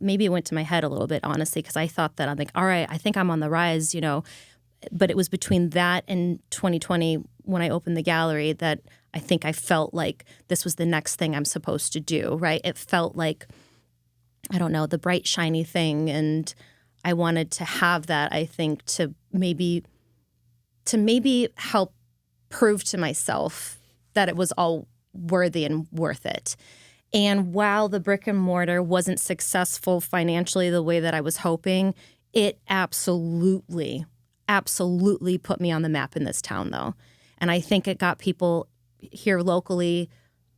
Speaker 2: maybe it went to my head a little bit, honestly, because I thought that I'm like, all right, I think I'm on the rise, you know, but it was between that and 2020 when I opened the gallery that I think I felt like this was the next thing I'm supposed to do, right? It felt like, I don't know, the bright, shiny thing. And I wanted to have that, I think, to maybe help prove to myself that it was all worthy and worth it. And while the brick and mortar wasn't successful financially the way that I was hoping, it absolutely put me on the map in this town, though. And I think it got people here locally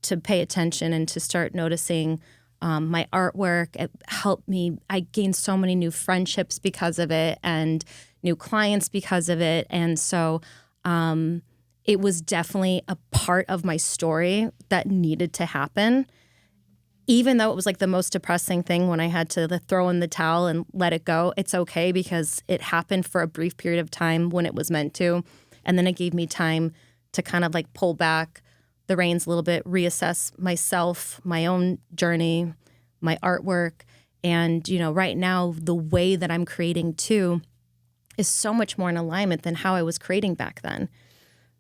Speaker 2: to pay attention and to start noticing my artwork. It helped me. I gained so many new friendships because of it and new clients because of it. And so it was definitely a part of my story that needed to happen. Even though it was like the most depressing thing when I had to throw in the towel and let it go, it's okay because it happened for a brief period of time when it was meant to. And then it gave me time to kind of like pull back the reins a little bit, reassess myself, my own journey, my artwork. And, you know, right now, the way that I'm creating too is so much more in alignment than how I was creating back then.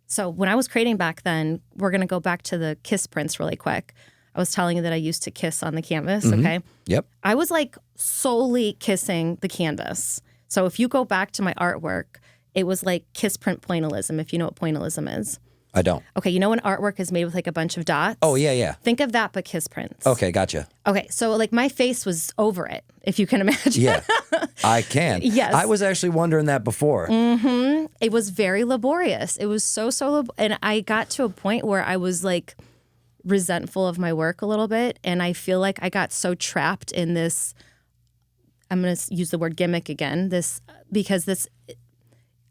Speaker 2: So when I was creating back then, we're going to go back to the kiss prints really quick. I was telling you that I used to kiss on the canvas, okay?
Speaker 1: Yep.
Speaker 2: I was like solely kissing the canvas. So if you go back to my artwork, it was like kiss print pointillism, if you know what pointillism is.
Speaker 1: I don't.
Speaker 2: Okay, you know when artwork is made with like a bunch of dots?
Speaker 1: Oh, yeah.
Speaker 2: Think of that, but kiss prints.
Speaker 1: Okay, gotcha.
Speaker 2: Okay, so like my face was over it, if you can imagine.
Speaker 1: Yeah, I can.
Speaker 2: Yes.
Speaker 1: I was actually wondering that before.
Speaker 2: It was very laborious. It was so and I got to a point where I was like resentful of my work a little bit. And I feel like I got so trapped in this, I'm going to use the word gimmick again,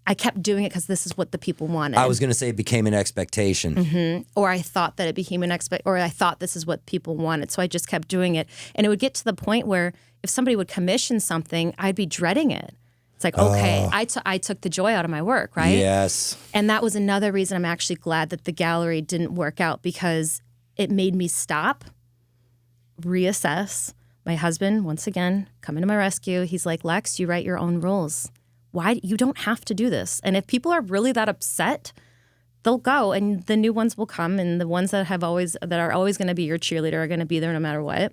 Speaker 2: I kept doing it because this is what the people wanted.
Speaker 1: I was going to say it became an expectation.
Speaker 2: Or I thought that it became or I thought this is what people wanted. So I just kept doing it. And it would get to the point where if somebody would commission something, I'd be dreading it. It's like, okay, I took the joy out of my work, right?
Speaker 1: Yes.
Speaker 2: And that was another reason I'm actually glad that the gallery didn't work out because it made me stop, reassess. My husband, once again, coming to my rescue. He's like, Lex, you write your own rules. Why? You don't have to do this. And if people are really that upset, they'll go and the new ones will come. And the ones that are always going to be your cheerleader are going to be there no matter what.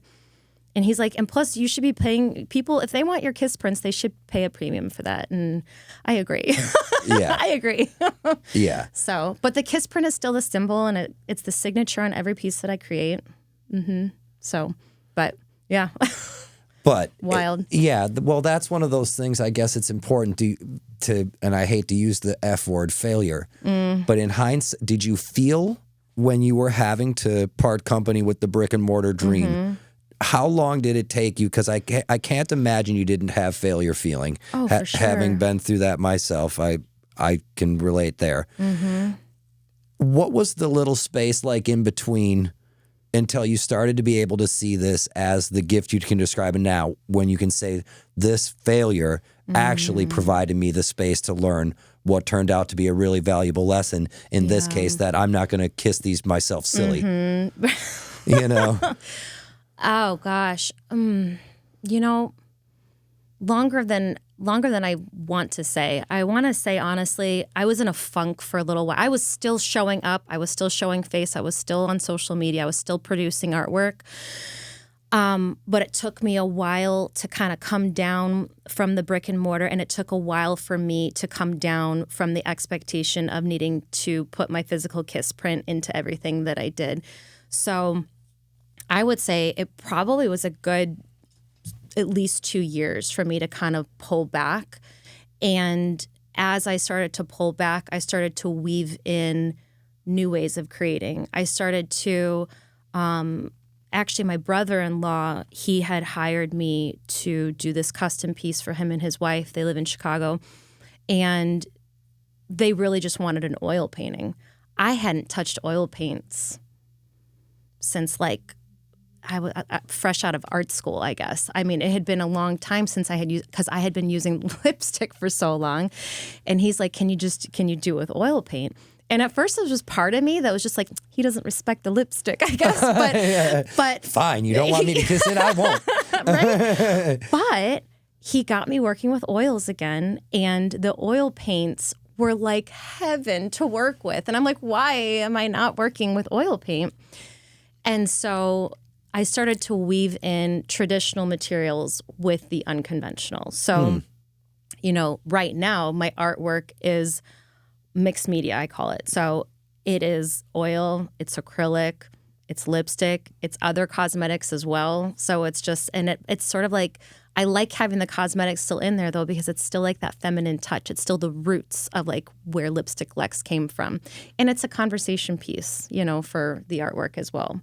Speaker 2: And he's like, and plus you should be paying people, if they want your kiss prints, they should pay a premium for that. And I agree.
Speaker 1: Yeah.
Speaker 2: I agree.
Speaker 1: Yeah.
Speaker 2: So, but the kiss print is still the symbol and it's the signature on every piece that I create. So, but yeah.
Speaker 1: But
Speaker 2: wild.
Speaker 1: Well, that's one of those things. I guess it's important to, and I hate to use the F word, failure. But in hindsight, did you feel when you were having to part company with the brick and mortar dream? How long did it take you? Because I can't imagine you didn't have failure feeling.
Speaker 2: Oh, for sure.
Speaker 1: Having been through that myself, I can relate there. What was the little space like in between until you started to be able to see this as the gift you can describe it now, when you can say this failure actually provided me the space to learn what turned out to be a really valuable lesson, in this case, that I'm not going to kiss these myself silly. You know?
Speaker 2: Oh gosh. You know, longer than I want to say. I want to say honestly, I was in a funk for a little while. I was still showing up. I was still showing face. I was still on social media. I was still producing artwork. But it took me a while to kind of come down from the brick and mortar, and it took a while for me to come down from the expectation of needing to put my physical kiss print into everything that I did. So I would say it probably was a good at least 2 years for me to kind of pull back. And as I started to pull back, I started to weave in new ways of creating. I started to, actually my brother-in-law, he had hired me to do this custom piece for him and his wife. They live in Chicago. And they really just wanted an oil painting. I hadn't touched oil paints since like I was fresh out of art school, I guess. I mean, it had been a long time since I had used, because I had been using lipstick for so long. And he's like, can you do it with oil paint? And at first it was just part of me that was just like, he doesn't respect the lipstick, I guess. But
Speaker 1: fine, you don't want me to kiss it, I won't.
Speaker 2: Right? But he got me working with oils again, and the oil paints were like heaven to work with. And I'm like, why am I not working with oil paint? And so I started to weave in traditional materials with the unconventional. So, you know, right now my artwork is mixed media, I call it. So it is oil, it's acrylic, it's lipstick, it's other cosmetics as well. So it's just, and it's sort of like, I like having the cosmetics still in there though, because it's still like that feminine touch. It's still the roots of like where Lipstick Lex came from. And it's a conversation piece, you know, for the artwork as well.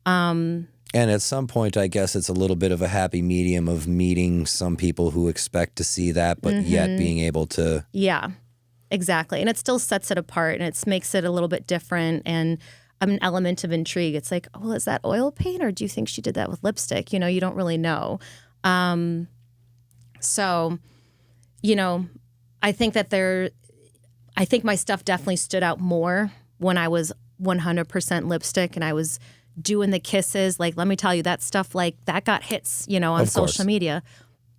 Speaker 1: And at some point, I guess it's a little bit of a happy medium of meeting some people who expect to see that, but yet being able to.
Speaker 2: Yeah, exactly. And it still sets it apart, and it makes it a little bit different and an element of intrigue. It's like, oh, is that oil paint, or do you think she did that with lipstick? You know, you don't really know. So, you know, I think my stuff definitely stood out more when I was 100% lipstick and I was doing the kisses. Like, let me tell you, that stuff, like, that got hits, you know, on social media.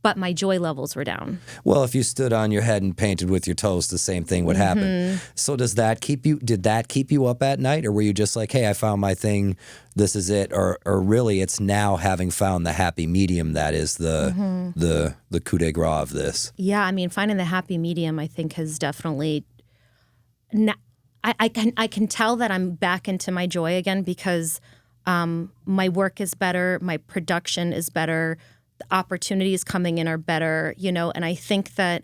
Speaker 2: But my joy levels were down.
Speaker 1: Well, if you stood on your head and painted with your toes, the same thing would happen. So did that keep you up at night? Or were you just like, hey, I found my thing, this is it? Or really it's now having found the happy medium that is the coup de grace of this?
Speaker 2: Yeah, I mean, finding the happy medium, I think, has definitely... I can tell that I'm back into my joy again because my work is better, my production is better, the opportunities coming in are better, you know, and I think that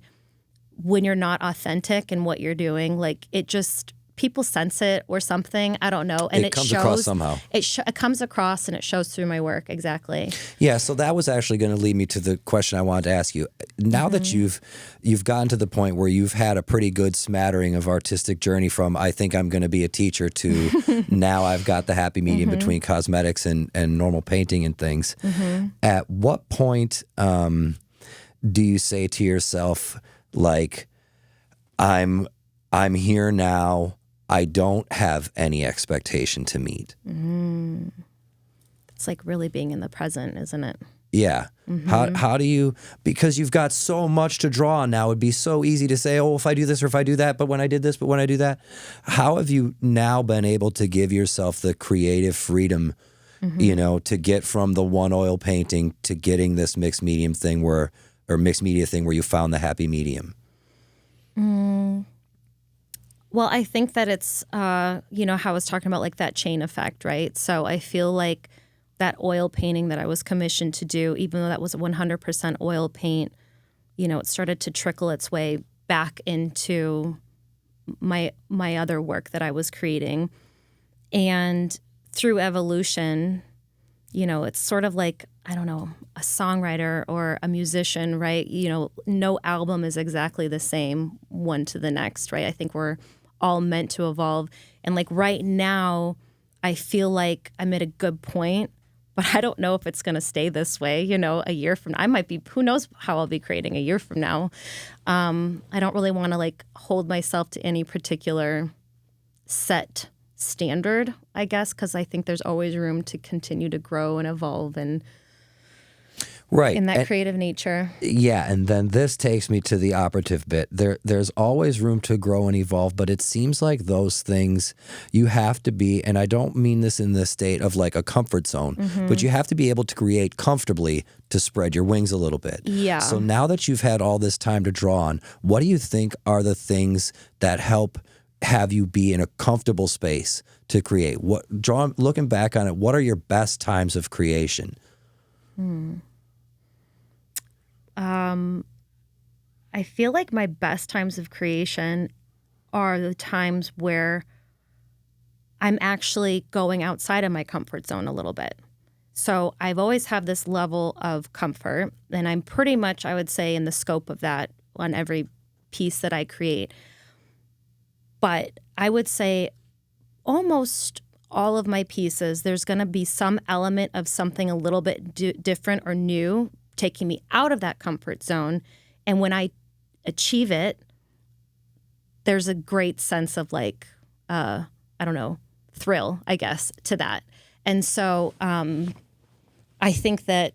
Speaker 2: when you're not authentic in what you're doing, like it just, people sense it or something. I don't know. And it
Speaker 1: comes
Speaker 2: shows,
Speaker 1: across somehow.
Speaker 2: It comes across and it shows through my work. Exactly.
Speaker 1: Yeah. So that was actually going to lead me to the question I wanted to ask you. Now that you've gotten to the point where you've had a pretty good smattering of artistic journey from, I think I'm going to be a teacher, to now I've got the happy medium between cosmetics and normal painting and things. At what point do you say to yourself, like, I'm here now, I don't have any expectation to meet?
Speaker 2: It's like really being in the present, isn't it?
Speaker 1: Yeah. How do you, because you've got so much to draw on now, it'd be so easy to say, oh, if I do this or if I do that, but when I did this, but when I do that. How have you now been able to give yourself the creative freedom, you know, to get from the one oil painting to getting this mixed media thing where you found the happy medium?
Speaker 2: Well, I think that it's, you know, how I was talking about like that chain effect, right? So I feel like that oil painting that I was commissioned to do, even though that was 100% oil paint, you know, it started to trickle its way back into my other work that I was creating. And through evolution, you know, it's sort of like, I don't know, a songwriter or a musician, right? You know, no album is exactly the same one to the next, right? I think we're all meant to evolve. And like right now, I feel like I'm at a good point, but I don't know if it's going to stay this way, you know, a year from now. I might be, who knows how I'll be creating a year from now. I don't really want to like hold myself to any particular set standard, I guess, because I think there's always room to continue to grow and evolve and
Speaker 1: right
Speaker 2: in that creative nature.
Speaker 1: Yeah, and then this takes me to the operative bit. There's always room to grow and evolve, but it seems like those things you have to be, and I don't mean this in the state of like a comfort zone, but you have to be able to create comfortably to spread your wings a little bit. Yeah. So now that you've had all this time to draw on, what do you think are the things that help have you be in a comfortable space to create? Looking back on it, what are your best times of creation?
Speaker 2: I feel like my best times of creation are the times where I'm actually going outside of my comfort zone a little bit. So I've always had this level of comfort, and I'm pretty much, I would say, in the scope of that on every piece that I create. But I would say almost all of my pieces, there's going to be some element of something a little bit different or new, taking me out of that comfort zone. And when I achieve it, there's a great sense of like, I don't know, thrill, I guess, to that. And so I think that,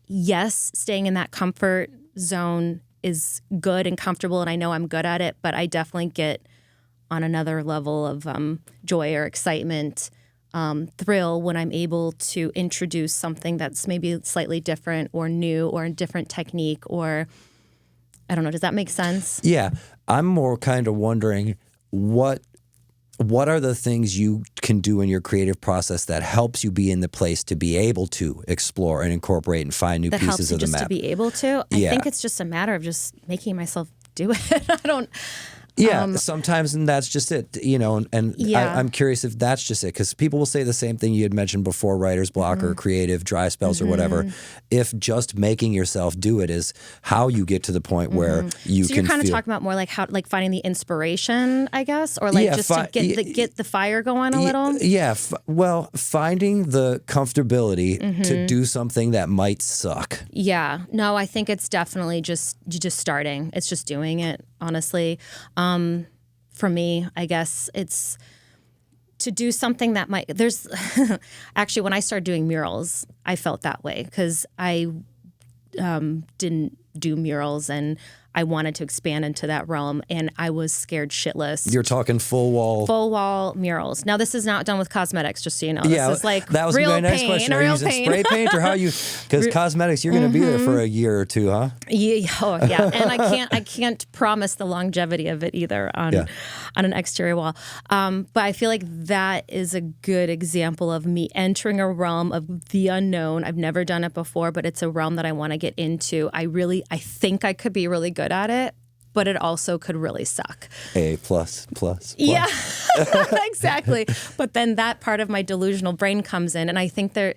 Speaker 2: yes, staying in that comfort zone is good and comfortable, and I know I'm good at it, but I definitely get on another level of joy or excitement, thrill when I'm able to introduce something that's maybe slightly different or new or a different technique, or I don't know. Does that make sense?
Speaker 1: Yeah. I'm more kind of wondering what what are the things you can do in your creative process that helps you be in the place to be able to explore and incorporate and find new
Speaker 2: that
Speaker 1: pieces
Speaker 2: helps you
Speaker 1: of the
Speaker 2: just
Speaker 1: map?
Speaker 2: to be able to. I
Speaker 1: Yeah.
Speaker 2: think it's just a matter of just making myself do it. I don't.
Speaker 1: Yeah, sometimes, and that's just it, and
Speaker 2: Yeah.
Speaker 1: I'm curious if that's just it, because people will say the same thing you had mentioned before, writer's block or creative dry spells or whatever. If just making yourself do it is how you get to the point where you
Speaker 2: So
Speaker 1: can
Speaker 2: you're kind of
Speaker 1: feel...
Speaker 2: talking about more like how, like finding the inspiration, I guess, or like
Speaker 1: Yeah,
Speaker 2: just to get the fire going a little.
Speaker 1: Yeah, well, finding the comfortability to do something that might suck.
Speaker 2: Yeah, no, I think it's definitely just starting. It's just doing it, honestly. For me, I guess it's to do something that might. There's actually when I started doing murals, I felt that way because I didn't do murals and I wanted to expand into that realm, and I was scared shitless.
Speaker 1: You're talking full wall
Speaker 2: murals. Now this is not done with cosmetics, just so you know.
Speaker 1: Yeah,
Speaker 2: This is like
Speaker 1: that was
Speaker 2: real
Speaker 1: my next
Speaker 2: paint,
Speaker 1: question. Are you
Speaker 2: real
Speaker 1: using
Speaker 2: paint.
Speaker 1: spray paint or how you? Because cosmetics, you're going to be there for a year or two, huh?
Speaker 2: Yeah, oh, yeah, and I can't promise the longevity of it either on an exterior wall. But I feel like that is a good example of me entering a realm of the unknown. I've never done it before, but it's a realm that I want to get into. I think I could be really good at it, but it also could really suck.
Speaker 1: A plus.
Speaker 2: Yeah, exactly. But then that part of my delusional brain comes in, and I think there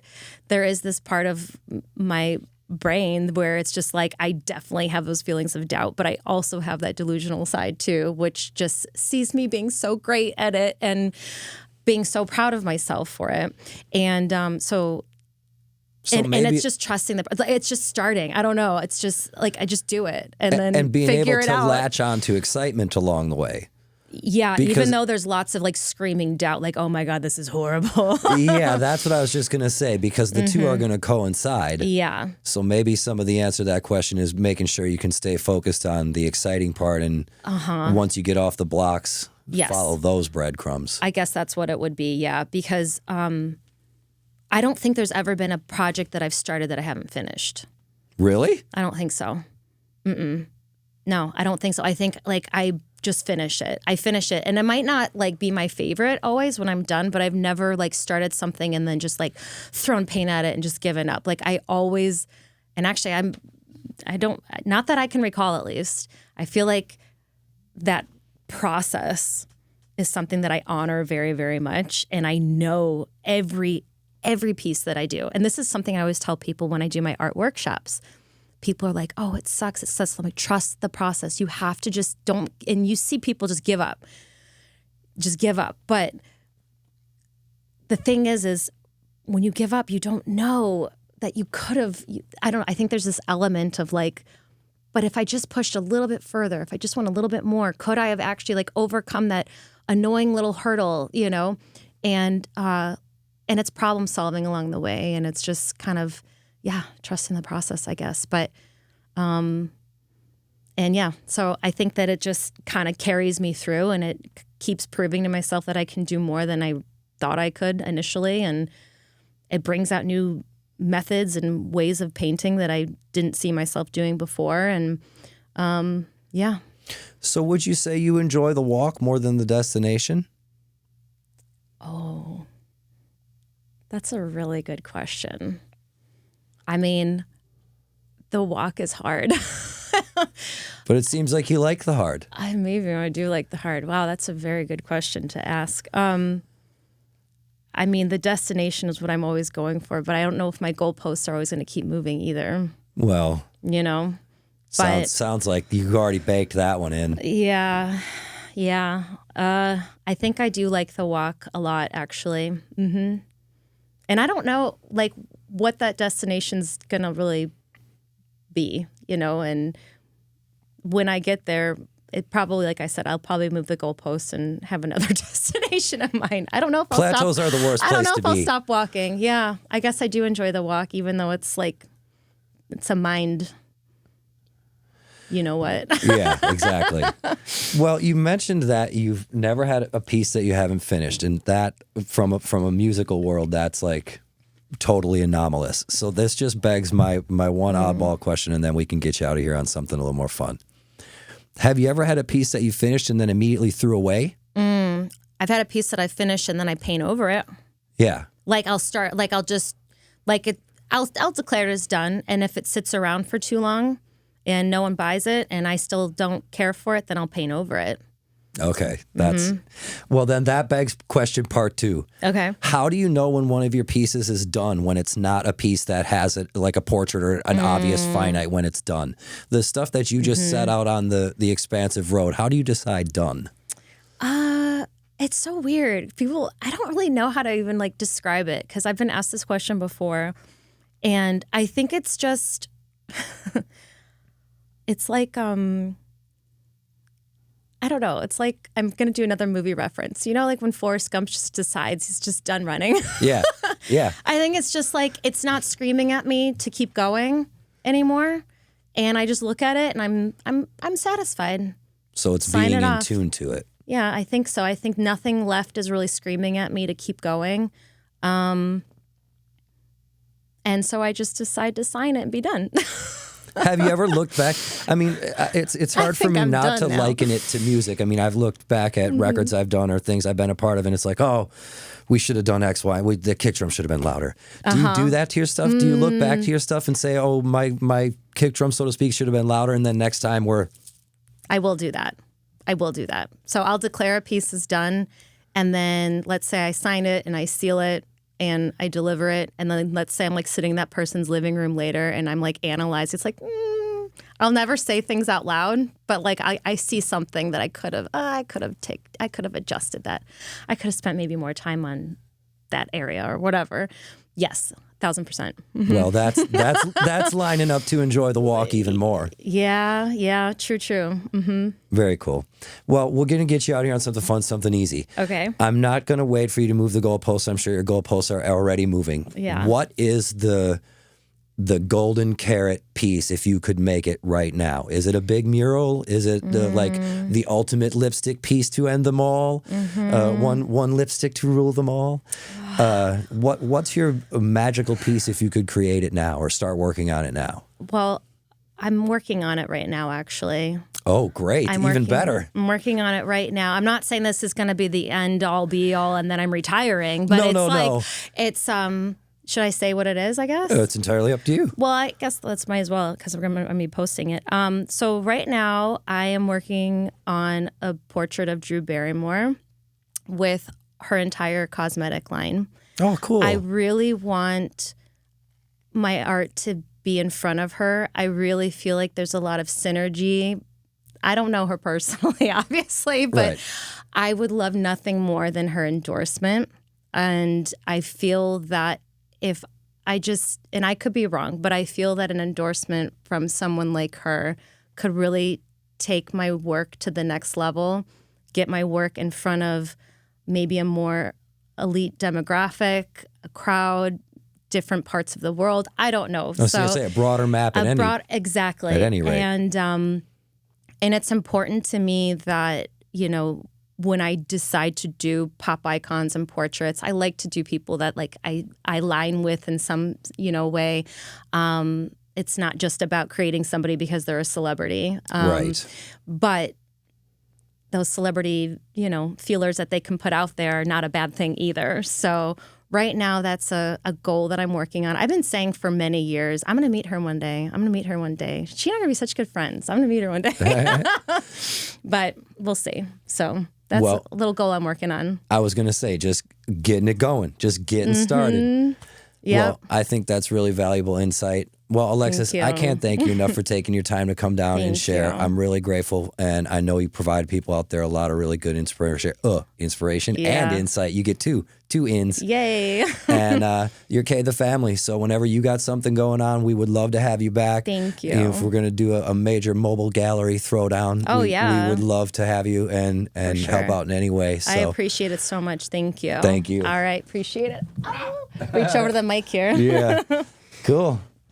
Speaker 2: is this part of my brain where it's just like I definitely have those feelings of doubt, but I also have that delusional side too, which just sees me being so great at it and being so proud of myself for it. And and it's just trusting it's just starting. I don't know. It's just like I just do it and then
Speaker 1: being
Speaker 2: figure
Speaker 1: able
Speaker 2: it
Speaker 1: to
Speaker 2: out.
Speaker 1: latch on to excitement along the way.
Speaker 2: Yeah,
Speaker 1: Because-
Speaker 2: even though there's lots of like screaming doubt, like, oh my God, this is horrible.
Speaker 1: Yeah, that's what I was just going to say, because the two are going to coincide.
Speaker 2: Yeah.
Speaker 1: So maybe some of the answer to that question is making sure you can stay focused on the exciting part, and once you get off the blocks,
Speaker 2: Yes.
Speaker 1: follow those breadcrumbs.
Speaker 2: I guess that's what it would be, yeah, because I don't think there's ever been a project that I've started that I haven't finished.
Speaker 1: Really?
Speaker 2: I don't think so. No, I don't think so. I think like I just finish it. I finish it. And it might not like be my favorite always when I'm done, but I've never like started something and then just like thrown paint at it and just given up. Like I always, and actually I don't, not that I can recall at least, I feel like that process is something that I honor very, very much. And I know every piece that I do. And this is something I always tell people when I do my art workshops. People are like, oh, it sucks. It sucks. Let me trust the process. You have to just don't. And you see people just give up. Just give up. But the thing is when you give up, you don't know that you could have. I think there's this element of like, but if I just pushed a little bit further, if I just went a little bit more, could I have actually like overcome that annoying little hurdle, you know? And it's problem solving along the way. And it's just kind of, trusting the process, I guess. But, and yeah, so I think that it just kind of carries me through and it keeps proving to myself that I can do more than I thought I could initially. And it brings out new methods and ways of painting that I didn't see myself doing before. And, yeah.
Speaker 1: So would you say you enjoy the walk more than the destination?
Speaker 2: Oh, that's a really good question. I mean, the walk is hard.
Speaker 1: But it seems like you like the hard.
Speaker 2: Maybe I do like the hard. Wow, that's a very good question to ask. I mean, the destination is what I'm always going for, but I don't know if my goalposts are always going to keep moving either.
Speaker 1: Well,
Speaker 2: you know?
Speaker 1: Sounds like you already baked that one in.
Speaker 2: Yeah. I think I do like the walk a lot, actually. Mm-hmm. And I don't know, like, what that destination's going to really be, you know? And when I get there, it probably, like I said, I'll probably move the goalposts and have another destination in mind. I don't know if I'll
Speaker 1: Plateaus are the worst place to be.
Speaker 2: I don't know if I'll stop walking. Yeah, I guess I do enjoy the walk, even though it's like, it's a mind... You know what?
Speaker 1: Yeah, exactly. Well, you mentioned that you've never had a piece that you haven't finished, and that from a musical world, that's like totally anomalous. So this just begs my one oddball question, and then we can get you out of here on something a little more fun. Have you ever had a piece that you finished and then immediately threw away?
Speaker 2: I've had a piece that I finish and then I paint over it.
Speaker 1: Yeah.
Speaker 2: Like I'll start, like I'll just, like it, I'll declare it as done. And if it sits around for too long and no one buys it and I still don't care for it, then I'll paint over it.
Speaker 1: Okay. That's, well, then that begs question part 2.
Speaker 2: Okay.
Speaker 1: How do you know when one of your pieces is done when it's not a piece that has it like a portrait or an obvious finite when it's done? The stuff that you just set out on the expansive road, how do you decide done?
Speaker 2: It's so weird. People, I don't really know how to even like describe it because I've been asked this question before. And I think it's just, it's like, I don't know. It's like, I'm going to do another movie reference. You know, like when Forrest Gump just decides he's just done running.
Speaker 1: Yeah. Yeah.
Speaker 2: I think it's just like, it's not screaming at me to keep going anymore. And I just look at it and I'm satisfied.
Speaker 1: So it's
Speaker 2: Sign
Speaker 1: being
Speaker 2: it
Speaker 1: in
Speaker 2: off.
Speaker 1: tune to it.
Speaker 2: Yeah, I think so. I think nothing left is really screaming at me to keep going. And so I just decide to sign it and be done.
Speaker 1: Have you ever looked back? I mean, it's hard for me
Speaker 2: I'm
Speaker 1: not to
Speaker 2: done now.
Speaker 1: liken it to music. I mean, I've looked back at records I've done or things I've been a part of, and it's like, oh, we should have done X, Y. The kick drum should have been louder. Do you do that to your stuff? Do you look back to your stuff and say, oh, my kick drum, so to speak, should have been louder, and then next time
Speaker 2: I will do that. I will do that. So I'll declare a piece is done, and then let's say I sign it and I seal it and I deliver it, and then let's say I'm like sitting in that person's living room later and I'm like analyzing. It's like I'll never say things out loud, but like I see something that I could have adjusted that. I could have spent maybe more time on that area or whatever. Yes. 1,000%.
Speaker 1: well, that's lining up to enjoy the walk even more.
Speaker 2: Yeah, true. Mm-hmm.
Speaker 1: Very cool. Well, we're going to get you out here on something fun, something easy.
Speaker 2: Okay.
Speaker 1: I'm not going to wait for you to move the goalposts. I'm sure your goalposts are already moving.
Speaker 2: Yeah.
Speaker 1: What is the golden carrot piece if you could make it right now? Is it a big mural? Is it like the ultimate lipstick piece to end them all? One lipstick to rule them all? What's your magical piece if you could create it now or start working on it now?
Speaker 2: Well, I'm working on it right now, actually.
Speaker 1: Oh, great. Even better.
Speaker 2: I'm working on it right now. I'm not saying this is going to be the end all be all and then I'm retiring, but
Speaker 1: No.
Speaker 2: It's should I say what it is, I guess?
Speaker 1: It's entirely up to you.
Speaker 2: Well, I guess let's might as well because we're going to be posting it. So right now I am working on a portrait of Drew Barrymore with her entire cosmetic line.
Speaker 1: Oh, cool.
Speaker 2: I really want my art to be in front of her. I really feel like there's a lot of synergy. I don't know her personally, obviously, but
Speaker 1: Right.
Speaker 2: I would love nothing more than her endorsement. And I feel that if I just, and I could be wrong, but I feel that an endorsement from someone like her could really take my work to the next level, get my work in front of maybe a more elite demographic, a crowd, different parts of the world. I don't know.
Speaker 1: I was going to say a broader map
Speaker 2: exactly.
Speaker 1: At any rate.
Speaker 2: And it's important to me that, you know, when I decide to do pop icons and portraits, I like to do people that like I line with in some, you know, way. It's not just about creating somebody because they're a celebrity.
Speaker 1: Right.
Speaker 2: But those celebrity, you know, feelers that they can put out there are not a bad thing either. So right now, that's a goal that I'm working on. I've been saying for many years, I'm going to meet her one day. She and I are going to be such good friends. I'm going to meet her one day. But we'll see. So that's a little goal I'm working on.
Speaker 1: I was going to say, just getting it going, just getting started.
Speaker 2: Yeah.
Speaker 1: Well, I think that's really valuable insight. Well, Alexis, I can't thank you enough for taking your time to come down and share.
Speaker 2: you.
Speaker 1: I'm really grateful, and I know you provide people out there a lot of really good inspiration and insight. You get two ins.
Speaker 2: Yay.
Speaker 1: And you're Kay the family, so whenever you got something going on, we would love to have you back.
Speaker 2: Thank you.
Speaker 1: If we're going to do a major mobile gallery throwdown, we would love to have you and help out in any way. So.
Speaker 2: I appreciate it so much. Thank you.
Speaker 1: Thank you.
Speaker 2: All right. Appreciate it. Oh, reach over to the mic here.
Speaker 1: Yeah. Cool.